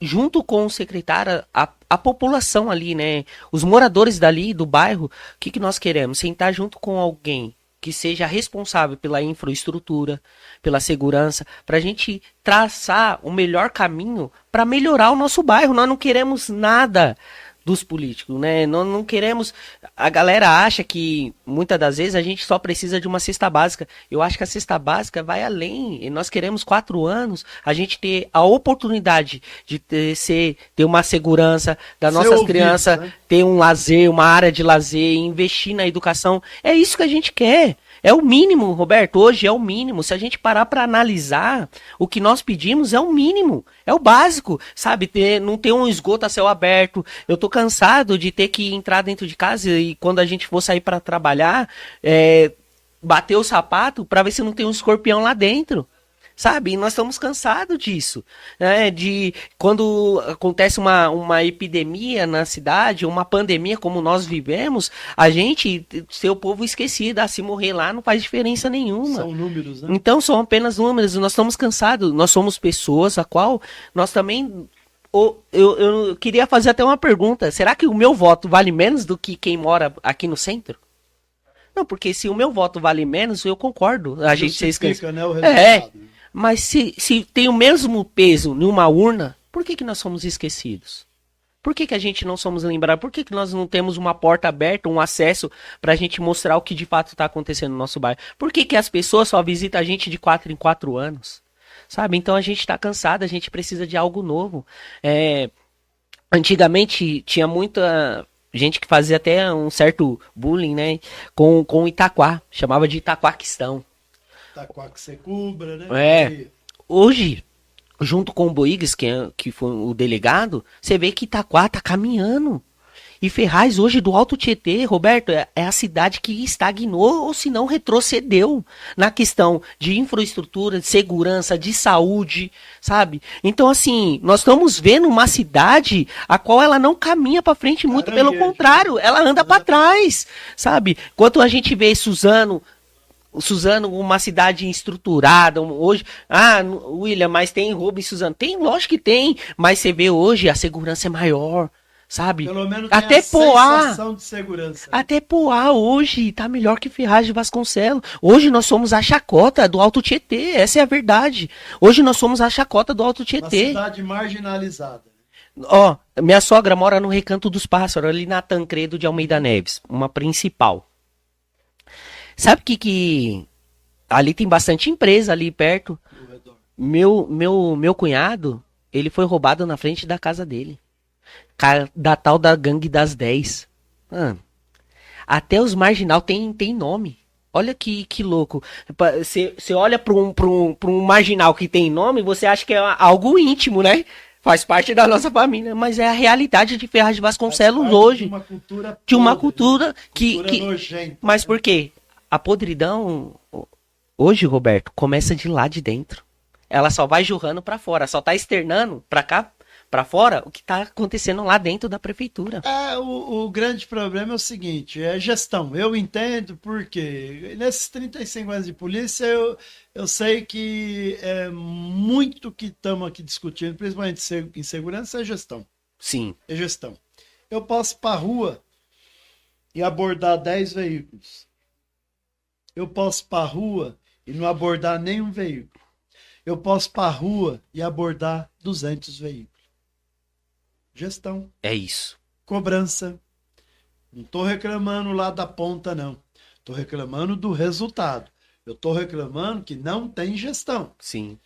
junto com o secretário, a população ali, né? Os moradores dali, do bairro, o que nós queremos? Sentar junto com alguém que seja responsável pela infraestrutura, pela segurança, para a gente traçar o melhor caminho para melhorar o nosso bairro. Nós não queremos nada dos políticos, né? Nós não queremos... A galera acha que, muitas das vezes, a gente só precisa de uma cesta básica. Eu acho que a cesta básica vai além. E nós queremos 4 anos, a gente ter a oportunidade de ter uma segurança das nossas crianças, né? Ter um lazer, uma área de lazer, investir na educação. É isso que a gente quer. É o mínimo, Roberto, hoje é o mínimo. Se a gente parar para analisar, o que nós pedimos é o mínimo, é o básico, sabe? Não ter um esgoto a céu aberto. Eu tô cansado de ter que entrar dentro de casa e quando a gente for sair para trabalhar, bater o sapato para ver se não tem um escorpião lá dentro. Sabe? E nós estamos cansados disso, né? De quando acontece uma epidemia na cidade, uma pandemia como nós vivemos, a gente ser o povo esquecido, se morrer lá não faz diferença nenhuma. São números, né? Então são apenas números, nós estamos cansados, nós somos pessoas a qual nós também... Eu queria fazer até uma pergunta, será que o meu voto vale menos do que quem mora aqui no centro? Não, porque se o meu voto vale menos, eu concordo. A gente se esquece. Justifica, né, o resultado. Mas se tem o mesmo peso numa urna, por que nós somos esquecidos? Por que a gente não somos lembrados? Por que nós não temos uma porta aberta, um acesso para a gente mostrar o que de fato está acontecendo no nosso bairro? Por que as pessoas só visitam a gente de 4 em 4 anos? Sabe? Então a gente está cansado, a gente precisa de algo novo. Antigamente tinha muita gente que fazia até um certo bullying, né? Com o Itaquá, chamava de Itaquaquistão. Itaquaquecubra, né? Hoje, junto com o Boigas, que foi o delegado, você vê que Itaquá tá caminhando. E Ferraz, hoje, do Alto Tietê, Roberto, é a cidade que estagnou ou se não retrocedeu na questão de infraestrutura, de segurança, de saúde, sabe? Então, assim, nós estamos vendo uma cidade a qual ela não caminha para frente, muito pelo contrário, ela anda para trás, sabe? Enquanto a gente vê Suzano, uma cidade estruturada, hoje, William, mas tem roubo em Suzano? Tem, lógico que tem, mas você vê hoje a segurança é maior, sabe? Pelo menos tem até a sensação de segurança. Até Poá hoje tá melhor que Ferraz de Vasconcelos. Hoje nós somos a chacota do Alto Tietê, essa é a verdade. Hoje nós somos a chacota do Alto Tietê. Uma cidade marginalizada. Ó, minha sogra mora no Recanto dos Pássaros, ali na Tancredo de Almeida Neves, uma principal. Sabe que ali tem bastante empresa ali perto. Meu cunhado, ele foi roubado na frente da casa dele. Da tal da gangue das 10. Até os marginal tem nome. Olha que louco. Você olha para um marginal que tem nome, você acha que é algo íntimo, né? Faz parte da nossa família, mas é a realidade de Ferraz de Vasconcelos hoje. De uma cultura que nojenta. Mas por quê? A podridão hoje, Roberto, começa de lá de dentro. Ela só vai jorrando para fora, só tá externando para cá, para fora, o que tá acontecendo lá dentro da prefeitura. O grande problema é o seguinte, é gestão. Eu entendo porque nesses 35 anos de polícia, eu sei que é muito que estamos aqui discutindo, principalmente em segurança, é gestão. Sim. É gestão. Eu posso ir para a rua e abordar 10 veículos. Eu posso ir para a rua e não abordar nenhum veículo. Eu posso ir para a rua e abordar 200 veículos. Gestão. É isso. Cobrança. Não estou reclamando lá da ponta, não. Estou reclamando do resultado. Eu estou reclamando que não tem gestão. Sim.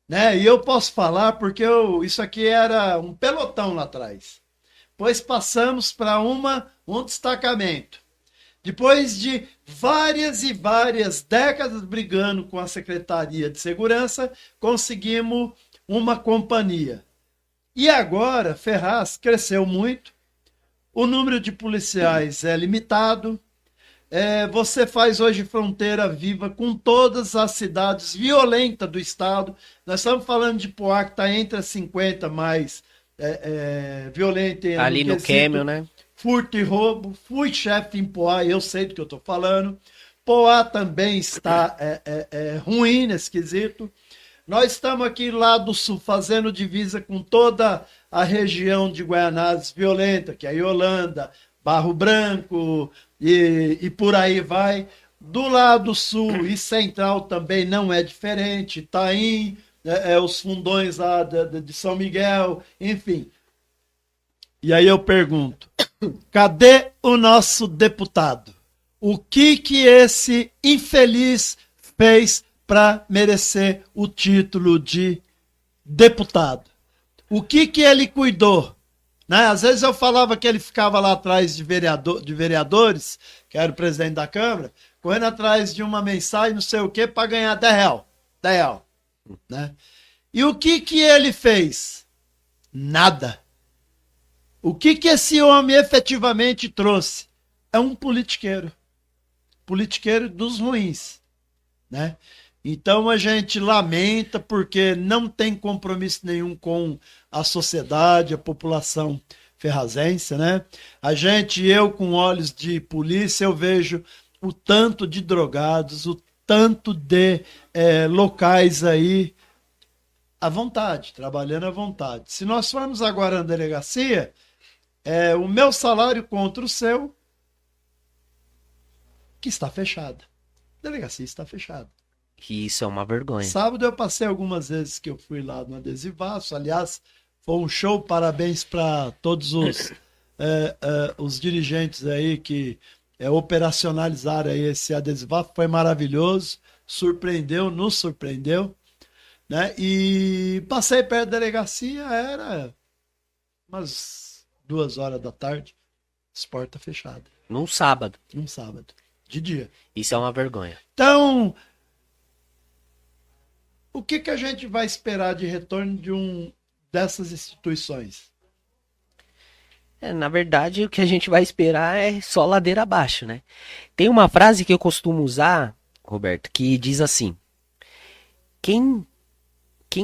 Né? E eu posso falar porque isso aqui era um pelotão lá atrás. Depois passamos para um destacamento. Depois de várias e várias décadas brigando com a Secretaria de Segurança, conseguimos uma companhia. E agora, Ferraz cresceu muito, o número de policiais é limitado, você faz hoje fronteira viva com todas as cidades violentas do estado. Nós estamos falando de Poá, que está entre as 50 mais violentas. Ali no Camel, né? Furto e roubo, fui chefe em Poá, eu sei do que eu estou falando. Poá também está ruim nesse quesito. Nós estamos aqui lá do sul, fazendo divisa com toda a região de Guaianazes violenta, que é Yolanda, Barro Branco e por aí vai. Do lado sul e central também não é diferente. Itaim, os fundões lá de São Miguel, enfim. E aí eu pergunto, cadê o nosso deputado? O que esse infeliz fez para merecer o título de deputado? O que ele cuidou? Né? Às vezes eu falava que ele ficava lá atrás de vereadores, que era o presidente da Câmara, correndo atrás de uma mensagem, não sei o que, para ganhar 10 real. 10 real. Né? E o que ele fez? Nada. O que esse homem efetivamente trouxe? É um politiqueiro. Politiqueiro dos ruins. Né? Então a gente lamenta porque não tem compromisso nenhum com a sociedade, a população ferrazense, né? Eu com olhos de polícia, eu vejo o tanto de drogados, o tanto de locais aí à vontade, trabalhando à vontade. Se nós formos agora na delegacia, o meu salário contra o seu, que está fechada. A delegacia está fechada. Que isso é uma vergonha. Sábado eu passei algumas vezes que eu fui lá no adesivaço. Aliás, foi um show. Parabéns para todos os dirigentes aí que operacionalizaram aí esse adesivaço. Foi maravilhoso. Nos surpreendeu. Né? E passei perto da delegacia, era umas 2 horas da tarde, as portas fechadas. Num sábado. Num sábado, de dia. Isso é uma vergonha. Então, o que a gente vai esperar de retorno dessas instituições? Na verdade, o que a gente vai esperar é só ladeira abaixo, né? Tem uma frase que eu costumo usar, Roberto, que diz assim: quem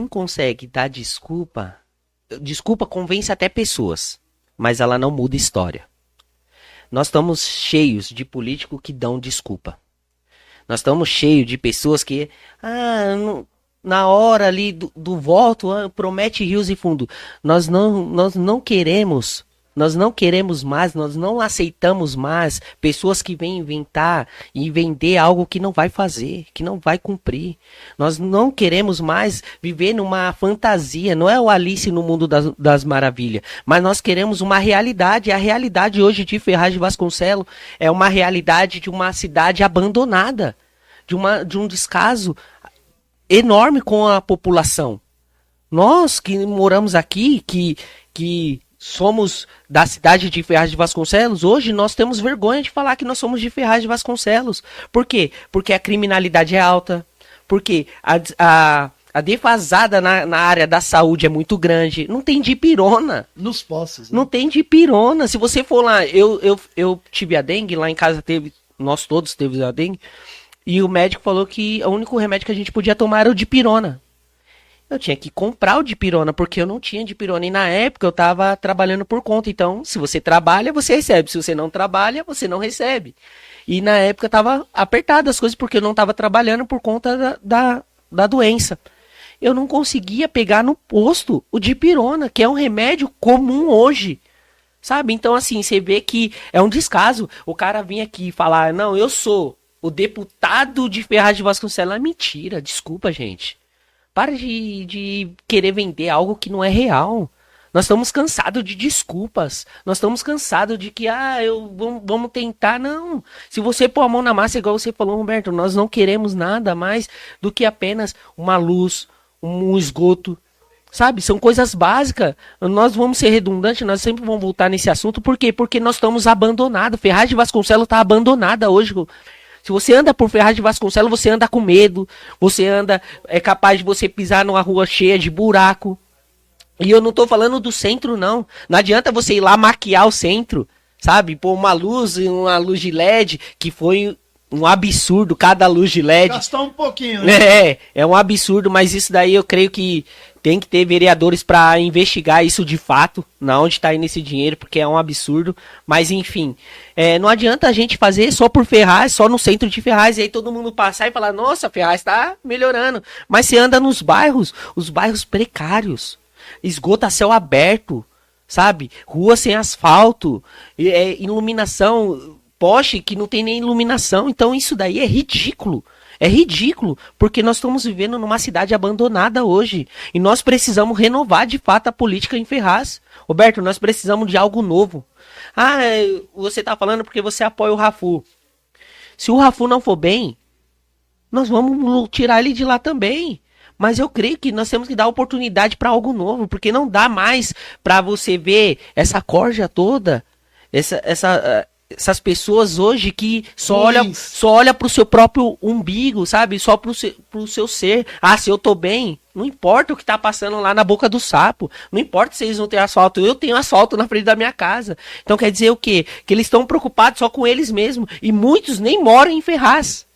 consegue dar desculpa convence até pessoas, mas ela não muda história. Nós estamos cheios de políticos que dão desculpa. Nós estamos cheios de pessoas que, na hora ali do voto, promete rios e fundo. Nós não queremos mais, nós não aceitamos mais pessoas que vêm inventar e vender algo que não vai fazer, que não vai cumprir. Nós não queremos mais viver numa fantasia, não é o Alice no Mundo das Maravilhas, mas nós queremos uma realidade. A realidade hoje de Ferraz de Vasconcelos é uma realidade de uma cidade abandonada, de um descaso enorme com a população. Nós que moramos aqui, que somos da cidade de Ferraz de Vasconcelos, hoje nós temos vergonha de falar que nós somos de Ferraz de Vasconcelos. Por quê? Porque a criminalidade é alta, porque a defasada na área da saúde é muito grande. Não tem dipirona. Nos postos. Né? Não tem dipirona. Se você for lá, eu tive a dengue, lá em casa nós todos teve a dengue, e o médico falou que o único remédio que a gente podia tomar era o dipirona. Eu tinha que comprar o dipirona, porque eu não tinha dipirona. E na época eu estava trabalhando por conta. Então, se você trabalha, você recebe. Se você não trabalha, você não recebe. E na época estava apertada as coisas, porque eu não estava trabalhando por conta da doença. Eu não conseguia pegar no posto o dipirona, que é um remédio comum hoje. Sabe? Então, assim, você vê que é um descaso. O cara vinha aqui falar, não, eu sou o deputado de Ferraz de Vasconcelos. É mentira, desculpa, gente. Para de querer vender algo que não é real. Nós estamos cansados de desculpas. Nós estamos cansados de que, vamos tentar. Não. Se você pôr a mão na massa, igual você falou, Roberto, nós não queremos nada mais do que apenas uma luz, um esgoto. Sabe? São coisas básicas. Nós vamos ser redundantes, nós sempre vamos voltar nesse assunto. Por quê? Porque nós estamos abandonados. Ferraz de Vasconcelos está abandonada hoje. Se você anda por Ferraz de Vasconcelos, você anda com medo. É capaz de você pisar numa rua cheia de buraco. E eu não tô falando do centro, não. Não adianta você ir lá maquiar o centro, sabe? Pôr uma luz de LED, que foi um absurdo, cada luz de LED. Gastou um pouquinho, né? É um absurdo, mas isso daí eu creio que tem que ter vereadores para investigar isso de fato, na onde está indo esse dinheiro, porque é um absurdo. Mas enfim, não adianta a gente fazer só por Ferraz, só no centro de Ferraz, e aí todo mundo passar e falar, nossa, Ferraz está melhorando. Mas você anda nos bairros, os bairros precários, esgoto a céu aberto, sabe? Rua sem asfalto, iluminação, poste que não tem nem iluminação. Então isso daí é ridículo. É ridículo, porque nós estamos vivendo numa cidade abandonada hoje. E nós precisamos renovar de fato a política em Ferraz. Roberto, nós precisamos de algo novo. Você está falando porque você apoia o Rafu. Se o Rafu não for bem, nós vamos tirar ele de lá também. Mas eu creio que nós temos que dar oportunidade para algo novo, porque não dá mais para você ver essa corja toda, essas pessoas hoje que só olha pro seu próprio umbigo, sabe? Só pro seu ser. Se eu tô bem, não importa o que tá passando lá na boca do sapo. Não importa se eles não têm asfalto. Eu tenho asfalto na frente da minha casa. Então quer dizer o quê? Que eles estão preocupados só com eles mesmos. E muitos nem moram em Ferraz.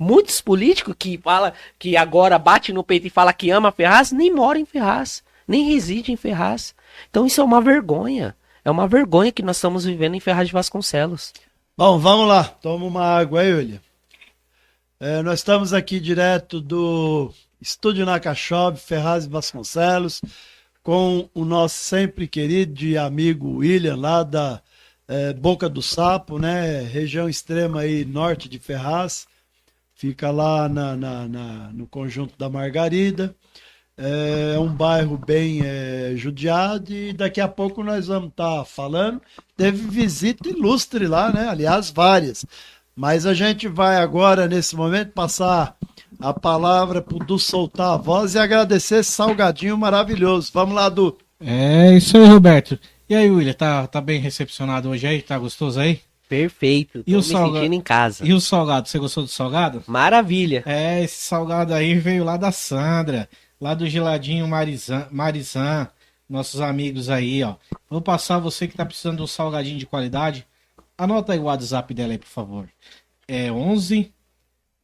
Muitos políticos que fala que agora bate no peito e fala que ama Ferraz, nem moram em Ferraz. Nem residem em Ferraz. Então isso é uma vergonha. É uma vergonha que nós estamos vivendo em Ferraz de Vasconcelos. Bom, vamos lá. Toma uma água aí, William. Nós estamos aqui direto do Estúdio Nakashov, Ferraz de Vasconcelos, com o nosso sempre querido e amigo William, lá Boca do Sapo, né? Região extrema aí, norte de Ferraz. Fica lá no conjunto da Margarida. É um bairro bem judiado e daqui a pouco nós vamos estar falando. Teve visita ilustre lá, né? Aliás, várias. Mas a gente vai agora, nesse momento, passar a palavra para o Du soltar a voz e agradecer esse salgadinho maravilhoso. Vamos lá, Du. É isso aí, Roberto. E aí, William, tá bem recepcionado hoje aí? Tá gostoso aí? Perfeito. Tô E o me salgado? sentindo em casa. E o salgado? Você gostou do salgado? Maravilha. Esse salgado aí veio lá da Sandra, lá do Geladinho Marizan, nossos amigos aí, ó. Vou passar você que tá precisando de um salgadinho de qualidade. Anota aí o WhatsApp dela aí, por favor. É 11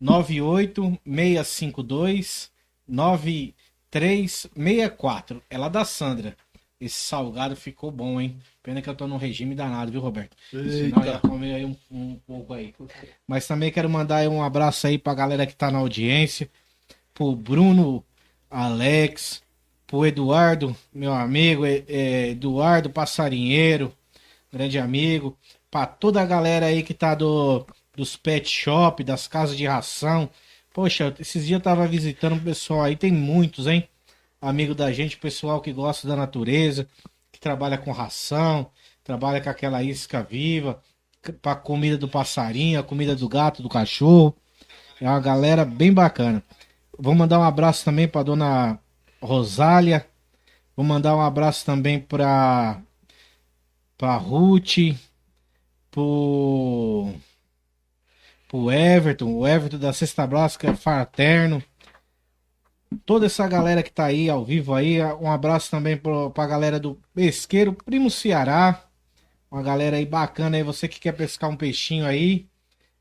98 652 9364. É lá da Sandra. Esse salgado ficou bom, hein? Pena que eu tô num regime danado, viu, Roberto? Senão eu ia comer aí um pouco aí. Mas também quero mandar aí um abraço aí pra galera que tá na audiência. Pro Bruno, Alex, pro Eduardo, meu amigo, Eduardo Passarinheiro, grande amigo. Pra toda a galera aí que tá dos pet shop, das casas de ração. Poxa, esses dias eu tava visitando o pessoal aí, tem muitos, hein? Amigo da gente, pessoal que gosta da natureza, que trabalha com ração, trabalha com aquela isca viva, para comida do passarinho, a comida do gato, do cachorro. É uma galera bem bacana. Vou mandar um abraço também para dona Rosália. Vou mandar um abraço também para Ruth, pro Everton, o Everton da Cesta Abraço, que é fraterno. Toda essa galera que tá aí ao vivo aí, um abraço também pra galera do Pesqueiro Primo Ceará, uma galera aí bacana aí, você que quer pescar um peixinho aí,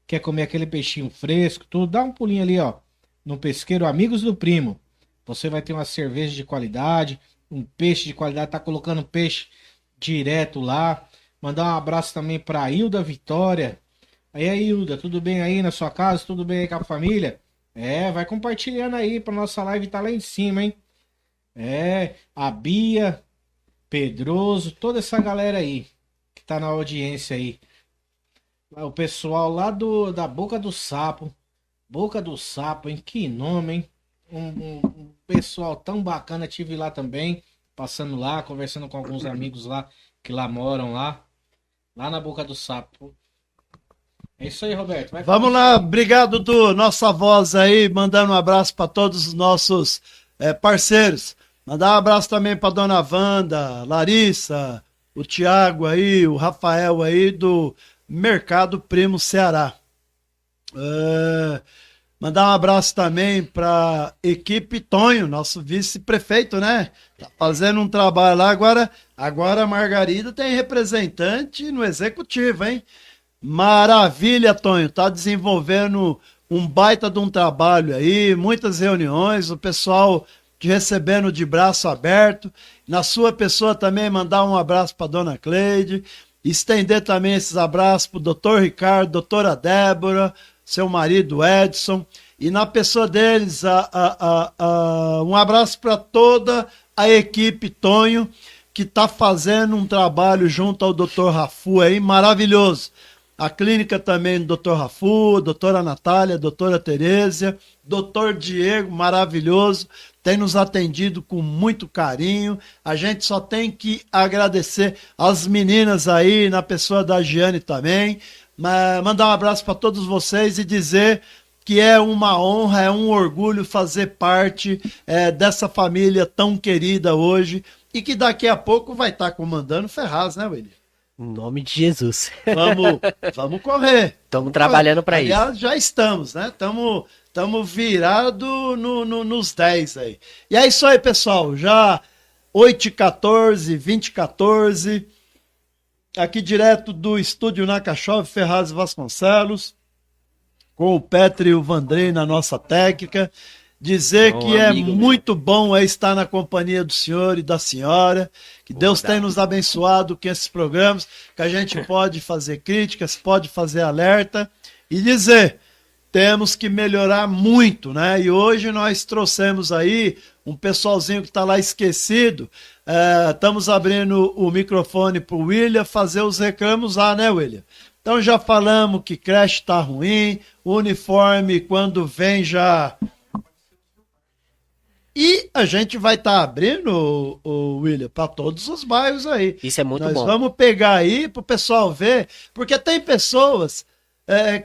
quer comer aquele peixinho fresco, tudo, dá um pulinho ali, ó, no Pesqueiro Amigos do Primo, você vai ter uma cerveja de qualidade, um peixe de qualidade, tá colocando peixe direto lá, mandar um abraço também pra Hilda Vitória. Aí, Hilda, tudo bem aí na sua casa, tudo bem aí com a família? Vai compartilhando aí pra nossa live tá lá em cima, hein? A Bia, Pedroso, toda essa galera aí que tá na audiência aí. O pessoal lá da Boca do Sapo. Boca do Sapo, hein? Que nome, hein? Um pessoal tão bacana, tive lá também, passando lá, conversando com alguns amigos lá, que lá moram lá na Boca do Sapo. É isso aí, Roberto. Vamos lá, obrigado, Du, nossa voz aí, mandando um abraço para todos os nossos parceiros. Mandar um abraço também para dona Wanda, Larissa, o Tiago aí, o Rafael aí do Mercado Primo Ceará. Mandar um abraço também para equipe Tonho, nosso vice-prefeito, né? Tá fazendo um trabalho lá. Agora a Margarida tem representante no executivo, hein? Maravilha, Tonho, tá desenvolvendo um baita de um trabalho aí, muitas reuniões, o pessoal te recebendo de braço aberto. Na sua pessoa também mandar um abraço para dona Cleide, estender também esses abraços para o doutor Ricardo, doutora Débora, seu marido Edson, e na pessoa deles um abraço para toda a equipe Tonho, que está fazendo um trabalho junto ao doutor Rafu aí, maravilhoso. A clínica também do Dr. Rafu, doutora Natália, doutora Terésia, doutor Diego, maravilhoso, tem nos atendido com muito carinho. A gente só tem que agradecer as meninas aí, na pessoa da Giane também. Mandar um abraço para todos vocês e dizer que é uma honra, é um orgulho fazer parte dessa família tão querida hoje e que daqui a pouco vai estar comandando Ferraz, né, William? Em nome de Jesus. Vamos correr. Estamos trabalhando para isso. Aliás, já estamos, né? Estamos virados nos 10 aí. E é isso aí, pessoal. Já 8h14, 20h14. Aqui direto do estúdio Nakachov, Ferraz e Vasconcelos. Com o Petri e o Vandrei na nossa técnica. Dizer que é muito bom estar na companhia do senhor e da senhora, que Deus tem nos abençoado com esses programas, que a gente pode fazer críticas, pode fazer alerta, e dizer temos que melhorar muito, né? E hoje nós trouxemos aí um pessoalzinho que está lá esquecido. Estamos abrindo o microfone para o William fazer os reclamos lá, né, William? Então já falamos que creche está ruim, o uniforme quando vem já... E a gente vai estar abrindo, o William, para todos os bairros aí. Isso é muito Nós bom. vamos pegar aí para o pessoal ver, porque tem pessoas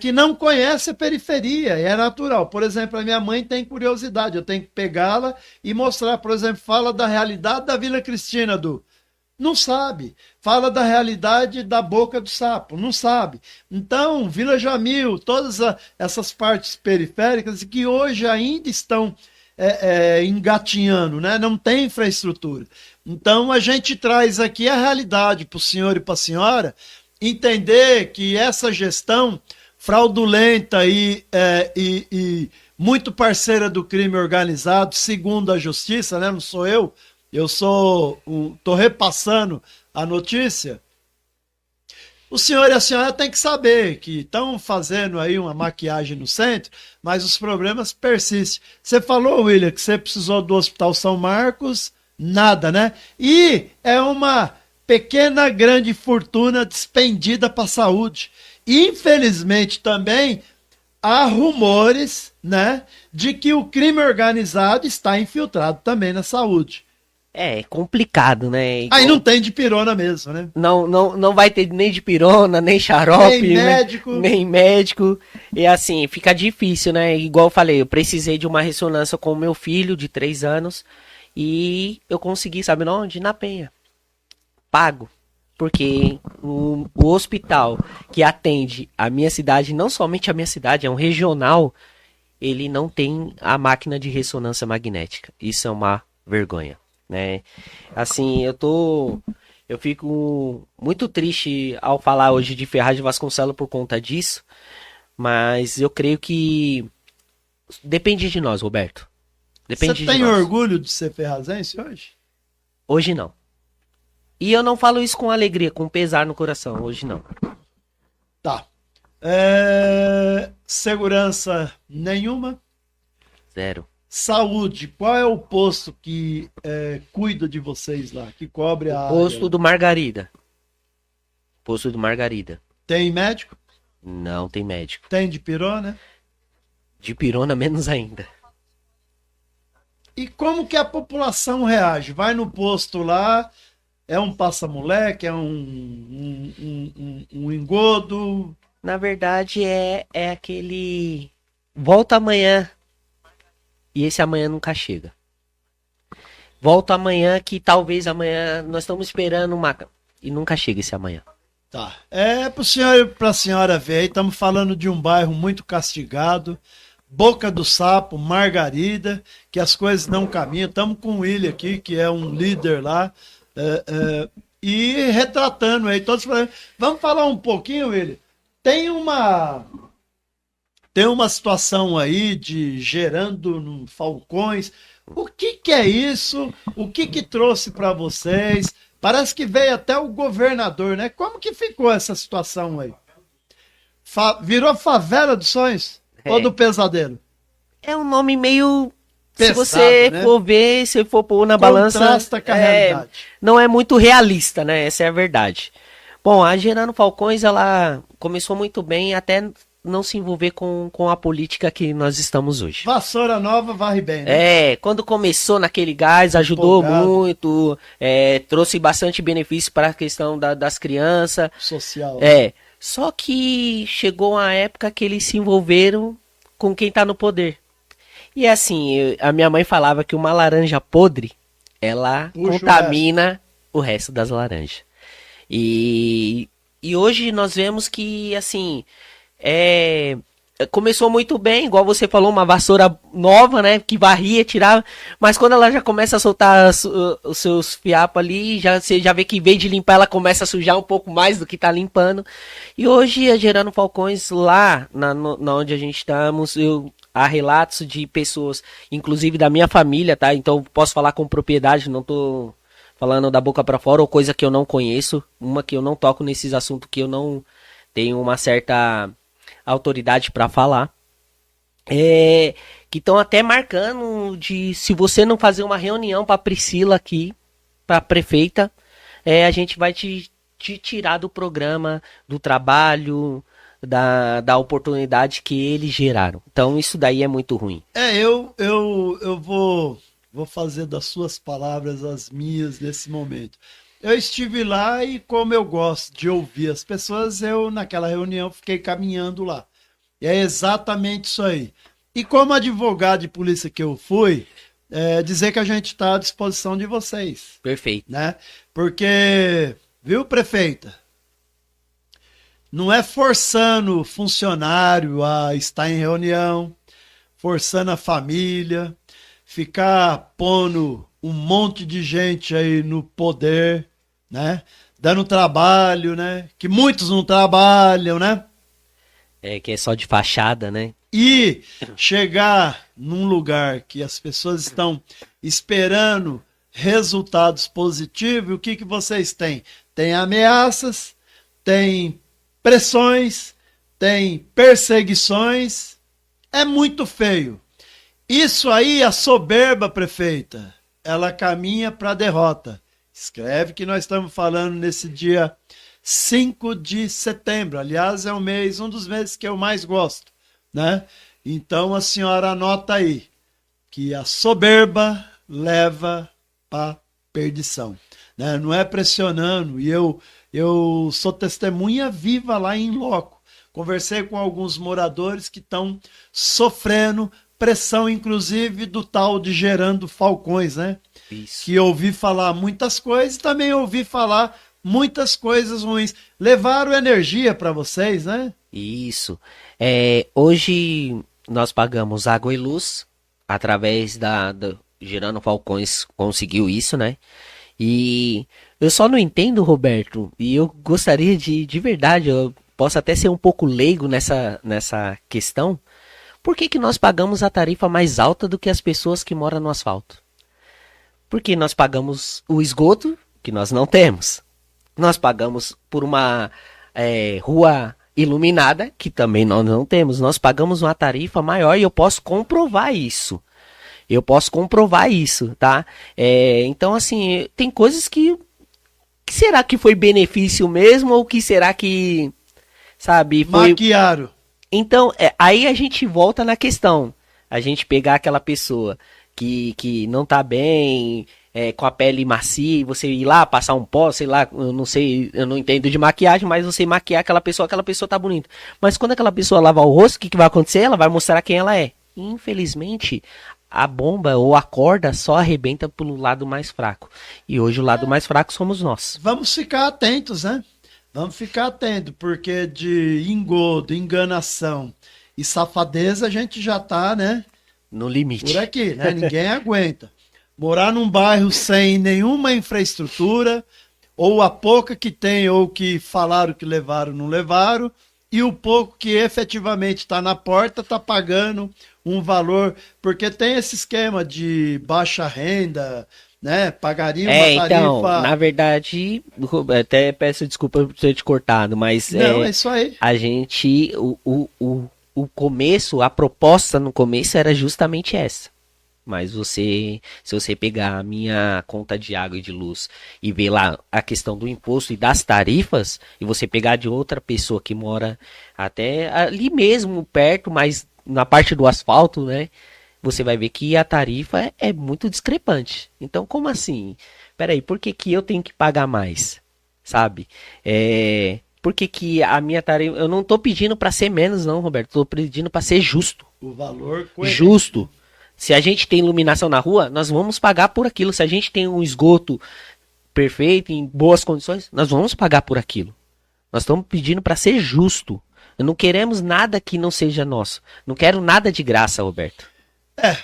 que não conhecem a periferia, e é natural. Por exemplo, a minha mãe tem curiosidade, eu tenho que pegá-la e mostrar. Por exemplo, fala da realidade da Vila Cristina, não sabe. Fala da realidade da Boca do Sapo, não sabe. Então, Vila Jamil, todas essas partes periféricas que hoje ainda estão engatinhando, né? Não tem infraestrutura. Então, a gente traz aqui a realidade para o senhor e para a senhora entender que essa gestão fraudulenta e muito parceira do crime organizado, segundo a justiça, né? Não sou eu estou repassando a notícia. O senhor e a senhora têm que saber que estão fazendo aí uma maquiagem no centro, mas os problemas persistem. Você falou, William, que você precisou do Hospital São Marcos, nada, né? E é uma pequena, grande fortuna despendida para a saúde. Infelizmente também há rumores, né, de que o crime organizado está infiltrado também na saúde. É complicado, né? Aí não tem de pirona mesmo, né? Não vai ter nem de pirona, nem xarope, Nem médico. nem médico. E assim, fica difícil, né? Igual eu falei, eu precisei de uma ressonância com o meu filho de 3 anos e eu consegui, sabe onde? Na Penha. Pago. Porque o hospital que atende a minha cidade, não somente a minha cidade, é um regional, ele não tem a máquina de ressonância magnética. Isso é uma vergonha. Né? Assim, eu fico muito triste ao falar hoje de Ferraz de Vasconcelos por conta disso, mas eu creio que depende de nós, Roberto. Depende Você tem de nós. orgulho de ser ferrazense hoje? Hoje não. E eu não falo isso com alegria, com pesar no coração, hoje não. Tá. Segurança nenhuma? Zero. Saúde, qual é o posto que cuida de vocês lá, que cobre a Posto área? do Margarida. Posto do Margarida. Tem médico? Não tem médico. Tem de pirona? De pirona, menos ainda. E como que a população reage? Vai no posto lá, é um passa-moleque, é um engodo? Na verdade, é aquele... Volta amanhã. E esse amanhã nunca chega. Volta amanhã, que talvez amanhã nós estamos esperando uma... E nunca chega esse amanhã. Tá. Pro senhor e pra senhora ver aí, estamos falando de um bairro muito castigado, Boca do Sapo, Margarida, que as coisas não caminham. Estamos com o William aqui, que é um líder lá, e retratando aí todos os problemas. Vamos falar um pouquinho, William? Tem uma situação aí de gerando no Falcões. O que é isso? O que trouxe para vocês? Parece que veio até o governador, né? Como que ficou essa situação aí? Virou favela dos sonhos? Ou do pesadelo? É um nome meio... Pesado, se você né? for ver, se for pôr na balança... Contrasta com a realidade. Não é muito realista, né? Essa é a verdade. Bom, a Gerando Falcões, ela começou muito bem, até não se envolver com a política que nós estamos hoje. Vassoura nova varre bem, né? Quando começou naquele gás, ajudou Empolgado. muito, trouxe bastante benefício para a questão das crianças. Social. Só que chegou uma época que eles se envolveram com quem tá no poder. E assim, a minha mãe falava que uma laranja podre, ela Puxa contamina o resto das laranjas. E hoje nós vemos que, assim, começou muito bem, igual você falou, uma vassoura nova, né, que varria, tirava, mas quando ela já começa a soltar os seus fiapos ali, você já vê que em vez de limpar, ela começa a sujar um pouco mais do que tá limpando. E hoje, a Gerando Falcões, lá na onde a gente estamos, há relatos de pessoas, inclusive da minha família, tá, então posso falar com propriedade, não tô falando da boca pra fora, ou coisa que eu não conheço, uma que eu não toco nesses assuntos, que eu não tenho uma certa autoridade para falar. que estão até marcando de se você não fazer uma reunião para Priscila aqui, para a prefeita, a gente vai te tirar do programa, do trabalho, da oportunidade que eles geraram. Então isso daí é muito ruim. Eu vou fazer das suas palavras as minhas nesse momento. Eu estive lá e como eu gosto de ouvir as pessoas, eu naquela reunião fiquei caminhando lá. E é exatamente isso aí. E como advogado de polícia que eu fui, dizer que a gente está à disposição de vocês. Perfeito. Né? Porque, viu, prefeita? Não é forçando o funcionário a estar em reunião, forçando a família, ficar pondo um monte de gente aí no poder, né? Dando trabalho, né? Que muitos não trabalham, né? Que é só de fachada, né? E chegar num lugar que as pessoas estão esperando resultados positivos, o que vocês têm? Tem ameaças, tem pressões, tem perseguições. É muito feio. Isso aí, a soberba, prefeita, ela caminha para a derrota. Escreve que nós estamos falando nesse dia 5 de setembro. Aliás, é um dos meses que eu mais gosto, né? Então a senhora anota aí que a soberba leva para perdição, né? Não é pressionando. E eu sou testemunha viva lá em loco. Conversei com alguns moradores que estão sofrendo pressão, inclusive, do tal de Gerando Falcões, né? Isso. Que ouvi falar muitas coisas, também ouvi falar muitas coisas ruins. Levaram energia para vocês, né? Isso. Hoje nós pagamos água e luz através da Gerando Falcões conseguiu isso, né? E eu só não entendo, Roberto, e eu gostaria de verdade, eu posso até ser um pouco leigo nessa questão. Por que nós pagamos a tarifa mais alta do que as pessoas que moram no asfalto? Porque nós pagamos o esgoto, que nós não temos. Nós pagamos por uma rua iluminada, que também nós não temos. Nós pagamos uma tarifa maior e eu posso comprovar isso. Tá? Então, assim, tem coisas que será que foi benefício mesmo ou que será que, sabe, foi... Maquiaram. Então, aí a gente volta na questão. A gente pegar aquela pessoa que não tá bem, com a pele macia, e você ir lá, passar um pó, sei lá, eu não sei, eu não entendo de maquiagem, mas você maquiar aquela pessoa tá bonita. Mas quando aquela pessoa lavar o rosto, o que vai acontecer? Ela vai mostrar quem ela é. Infelizmente, a bomba ou a corda só arrebenta pelo lado mais fraco. E hoje o lado mais fraco somos nós. Vamos ficar atentos, né? Vamos ficar atentos, porque de engodo, enganação e safadeza a gente já tá, né? No limite. Por aqui, né? Ninguém aguenta. Morar num bairro sem nenhuma infraestrutura, ou a pouca que tem, ou que falaram que levaram, não levaram, e o pouco que efetivamente está na porta está pagando um valor, porque tem esse esquema de baixa renda, né? Pagaria uma tarifa... Então, na verdade, até peço desculpa por ter te cortado, mas não, é isso aí. A gente, o começo, a proposta no começo era justamente essa. Mas se você pegar a minha conta de água e de luz e ver lá a questão do imposto e das tarifas, e você pegar de outra pessoa que mora até ali mesmo, perto, mas na parte do asfalto, né? Você vai ver que a tarifa é muito discrepante. Então, como assim? Peraí, por que eu tenho que pagar mais? Sabe? Por que a minha tarifa... Eu não tô pedindo para ser menos, não, Roberto. Tô pedindo para ser justo. O valor coerente. Justo. Se a gente tem iluminação na rua, nós vamos pagar por aquilo. Se a gente tem um esgoto perfeito, em boas condições, nós vamos pagar por aquilo. Nós estamos pedindo para ser justo. Não queremos nada que não seja nosso. Não quero nada de graça, Roberto.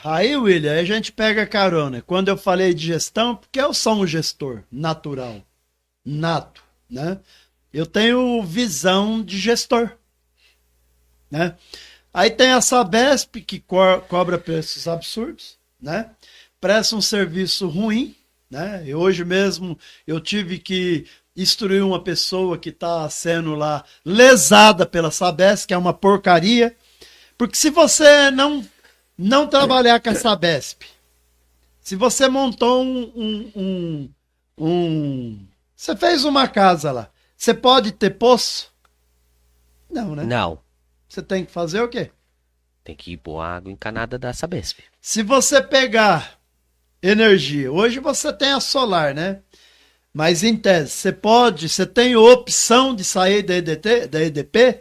Aí, William, aí a gente pega carona. Quando eu falei de gestão, porque eu sou um gestor natural, nato, né? Eu tenho visão de gestor, né? Aí tem a Sabesp, que cobra preços absurdos, né? Presta um serviço ruim, né? E hoje mesmo eu tive que instruir uma pessoa que está sendo lá lesada pela Sabesp, que é uma porcaria, Porque se você não trabalhar com essa Sabesp, se você montou você fez uma casa lá, você pode ter poço? Não, né? Não. Você tem que fazer o quê? Tem que ir pôr água encanada da Sabesp. Se você pegar energia, hoje você tem a solar, né? Mas em tese, você tem opção de sair da EDP,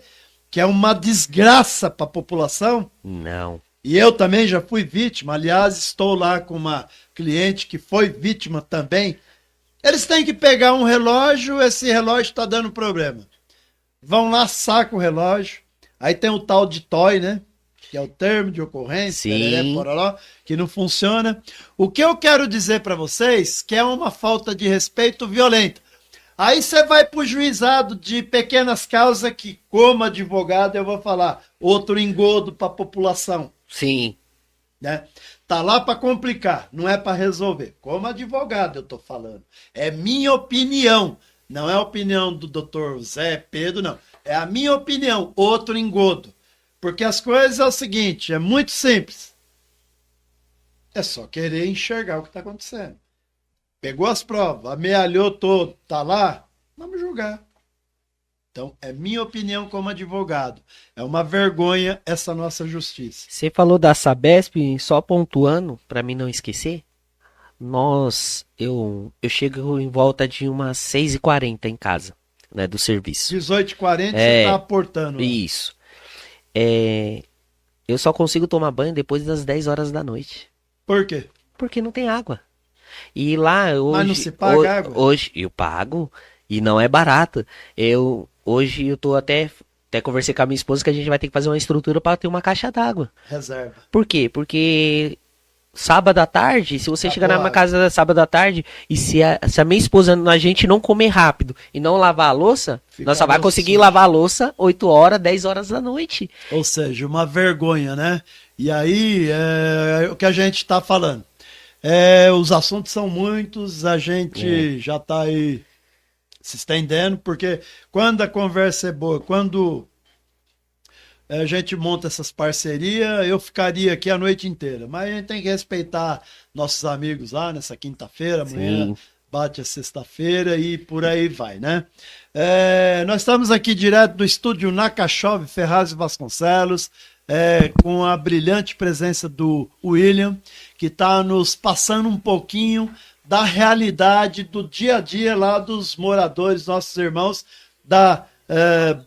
que é uma desgraça para a população. Não. E eu também já fui vítima, aliás, estou lá com uma cliente que foi vítima também. Eles têm que pegar um relógio, esse relógio está dando problema. Vão lá, sacam o relógio, aí tem o tal de TOI, né? Que é o termo de ocorrência, Sim. pororó, que não funciona. O que eu quero dizer para vocês que é uma falta de respeito violenta. Aí você vai para o juizado de pequenas causas que, como advogado, eu vou falar, outro engodo para a população. Sim. Né? Tá lá para complicar, não é para resolver. Como advogado eu tô falando. É minha opinião, não é a opinião do doutor Zé, Pedro, não. É a minha opinião, outro engodo. Porque as coisas é o seguinte, é muito simples. É só querer enxergar o que está acontecendo. Pegou as provas, amealhou todo, tá lá, vamos julgar. Então, é minha opinião como advogado. É uma vergonha essa nossa justiça. Você falou da Sabesp, só pontuando, para mim não esquecer. Eu chego em volta de umas 6h40 em casa, né, do serviço. 18h40 você está aportando. Isso. Eu só consigo tomar banho depois das 10 horas da noite. Por quê? Porque não tem água. E lá hoje... Mas não se paga água? Hoje eu pago e não é barato. Hoje eu tô até conversei com a minha esposa que a gente vai ter que fazer uma estrutura para ter uma caixa d'água. Reserva. Por quê? Porque sábado à tarde, se você chegar na minha casa sábado à tarde e se a minha esposa, a gente não comer rápido e não lavar a louça, nós só vai conseguir lavar a louça 8 horas, 10 horas da noite. Ou seja, uma vergonha, né? E aí, é o que a gente está falando. Os assuntos são muitos, a gente já está aí se estendendo, porque quando a conversa é boa, quando a gente monta essas parcerias, eu ficaria aqui a noite inteira. Mas a gente tem que respeitar nossos amigos lá nessa quinta-feira, amanhã bate a sexta-feira e por aí vai, né? Nós estamos aqui direto do estúdio Nakashov, Ferraz e Vasconcelos, com a brilhante presença do William, que está nos passando um pouquinho da realidade do dia a dia lá dos moradores, nossos irmãos da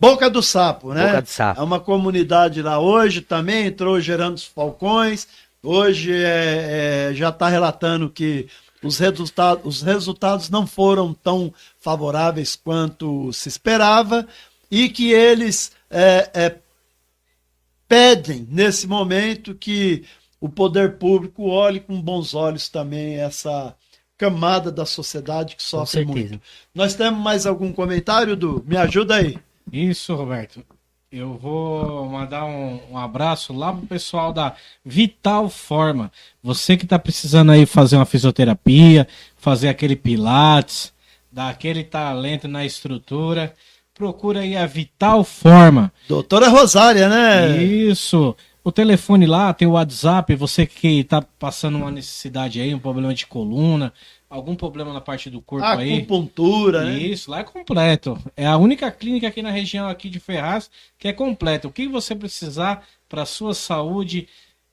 Boca do Sapo, né? Boca do Sapo. É uma comunidade lá hoje também, entrou Gerando os Falcões, hoje já está relatando que os resultados não foram tão favoráveis quanto se esperava e que eles pedem nesse momento que o poder público olhe com bons olhos também essa camada da sociedade que sofre muito. Nós temos mais algum comentário, Du? Me ajuda aí. Isso, Roberto. Eu vou mandar um abraço lá pro pessoal da Vital Forma. Você que tá precisando aí fazer uma fisioterapia, fazer aquele pilates, dar aquele talento na estrutura, procura aí a Vital Forma. Doutora Rosária, né? Isso. O telefone lá, tem o WhatsApp, você que tá passando uma necessidade aí, um problema de coluna, algum problema na parte do corpo aí. Acupuntura, né? Isso, lá é completo. É a única clínica aqui na região aqui de Ferraz que é completa. O que você precisar para sua saúde,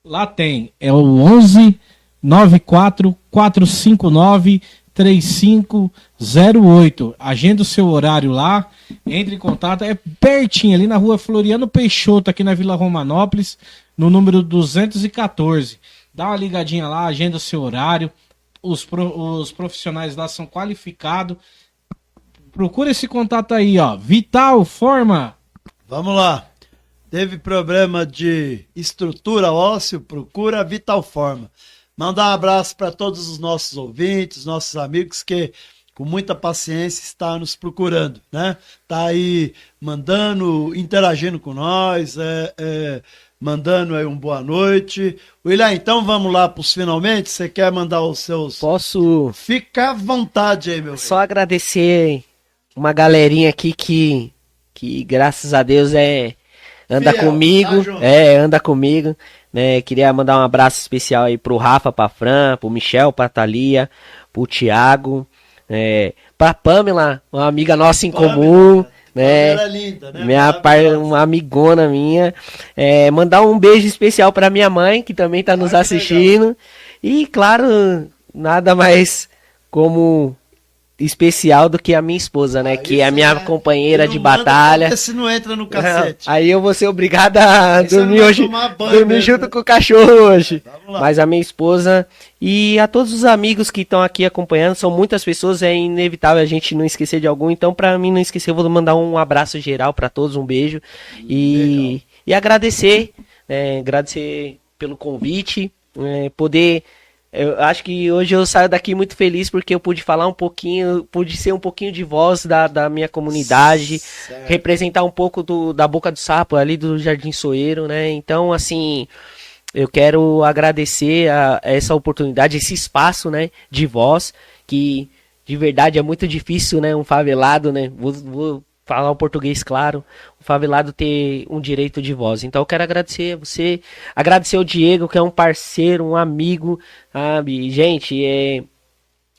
lá tem. É o 11 94 459 3508. Agenda o seu horário lá, entre em contato. É pertinho, ali na rua Floriano Peixoto, aqui na Vila Romanópolis, no número 214. Dá uma ligadinha lá, agenda o seu horário. Os profissionais lá são qualificados. Procura esse contato aí, ó. Vital Forma. Vamos lá. Teve problema de estrutura óssea, procura a Vital Forma. Mandar um abraço para todos os nossos ouvintes, nossos amigos que com muita paciência está nos procurando, né? Tá aí mandando, interagindo com nós, mandando aí um boa noite. William, então vamos lá para os finalmente. Você quer mandar os seus... Posso... Fica à vontade aí, meu Só agradecer uma galerinha aqui que graças a Deus anda Fiel, comigo, tá junto. anda comigo, né? Queria mandar um abraço especial aí pro Rafa, pra Fran, pro Michel, pra Thalia, pro Thiago, pra Pamela, uma amiga nossa em comum, né? Pamela é linda, né? Uma amigona minha. Mandar um beijo especial pra minha mãe, que também tá nos que assistindo. E, claro, nada mais como especial do que a minha esposa, né? Que é a minha companheira de batalha. Se não entra no cacete. Aí eu vou ser obrigado a dormir hoje, dormir junto com o cachorro hoje. Mas a minha esposa e a todos os amigos que estão aqui acompanhando, são muitas pessoas, é inevitável a gente não esquecer de algum. Então, para mim não esquecer, eu vou mandar um abraço geral para todos, um beijo e agradecer, agradecer pelo convite, poder. Eu acho que hoje eu saio daqui muito feliz porque eu pude falar um pouquinho, pude ser um pouquinho de voz da minha comunidade, certo. Representar um pouco da Boca do Sapo, ali do Jardim Soeiro, né? Então, assim, eu quero agradecer a essa oportunidade, esse espaço, né, de voz, que de verdade é muito difícil, né, um favelado, né? Vou falar o português claro, o favelado ter um direito de voz. Então eu quero agradecer a você, agradecer o Diego, que é um parceiro, um amigo, sabe? Gente,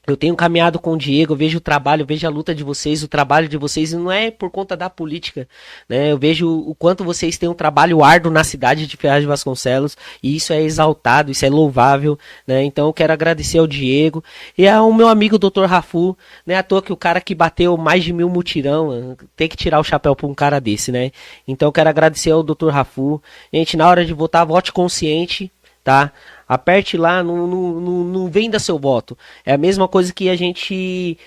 eu tenho caminhado com o Diego, eu vejo o trabalho, vejo a luta de vocês, o trabalho de vocês, e não é por conta da política, né? Eu vejo o quanto vocês têm um trabalho árduo na cidade de Ferraz de Vasconcelos, e isso é exaltado, isso é louvável, né? Então eu quero agradecer ao Diego e ao meu amigo Dr. Rafu, né? À toa que o cara que bateu mais de 1000 mutirão, tem que tirar o chapéu pra um cara desse, né? Então eu quero agradecer ao Dr. Rafu. Gente, na hora de votar, vote consciente, tá? Aperte lá, não venda seu voto. É a mesma coisa que a gente...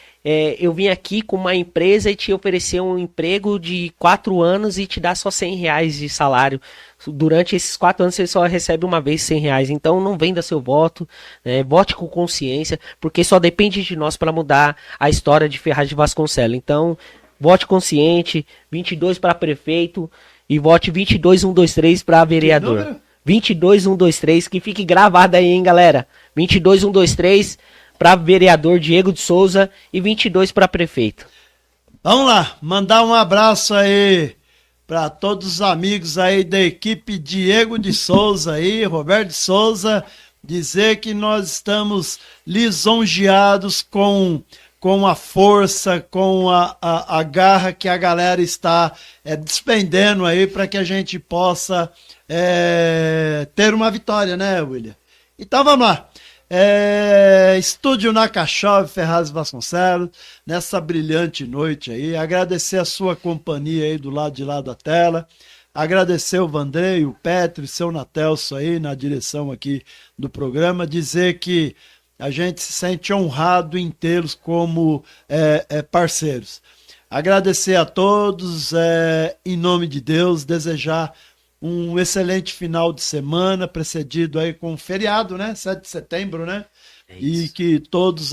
eu vim aqui com uma empresa e te oferecer um emprego de 4 anos e te dar só R$100 de salário. Durante esses 4 anos você só recebe uma vez R$100. Então não venda seu voto, vote com consciência, porque só depende de nós para mudar a história de Ferraz de Vasconcelos. Então, vote consciente, 22 para prefeito e vote 22123 para vereador. 22123, que fique gravado aí, hein, galera. 22123 para vereador Diego de Souza e 22 para prefeito. Vamos lá, mandar um abraço aí para todos os amigos aí da equipe Diego de Souza aí, Roberto de Souza, dizer que nós estamos lisonjeados com a força, com a garra que a galera está despendendo aí para que a gente possa ter uma vitória, né, William? Então vamos lá. Estúdio Nakashov, Ferraz Vasconcelos, nessa brilhante noite aí. Agradecer a sua companhia aí do lado de lá da tela. Agradecer o Vandrei, o Petro, o seu Natelso aí na direção aqui do programa. Dizer que a gente se sente honrado em tê-los como parceiros. Agradecer a todos, em nome de Deus, desejar um excelente final de semana, precedido aí com um feriado, né? 7 de setembro, né? E que todos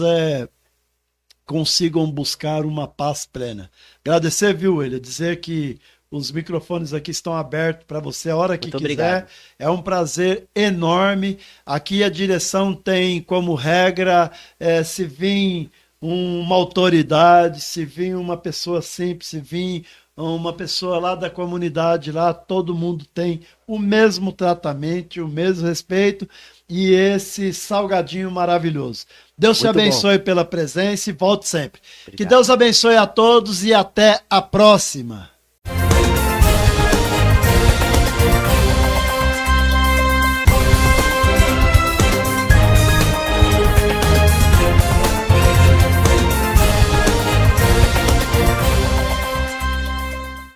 consigam buscar uma paz plena. Agradecer, viu, William? Dizer que os microfones aqui estão abertos para você a hora que quiser. Obrigado. É um prazer enorme. Aqui a direção tem como regra, se vir uma autoridade, se vir uma pessoa simples, se vir uma pessoa lá da comunidade, lá todo mundo tem o mesmo tratamento, o mesmo respeito e esse salgadinho maravilhoso. Deus te abençoe pela presença e volte sempre. Obrigado. Que Deus abençoe a todos e até a próxima.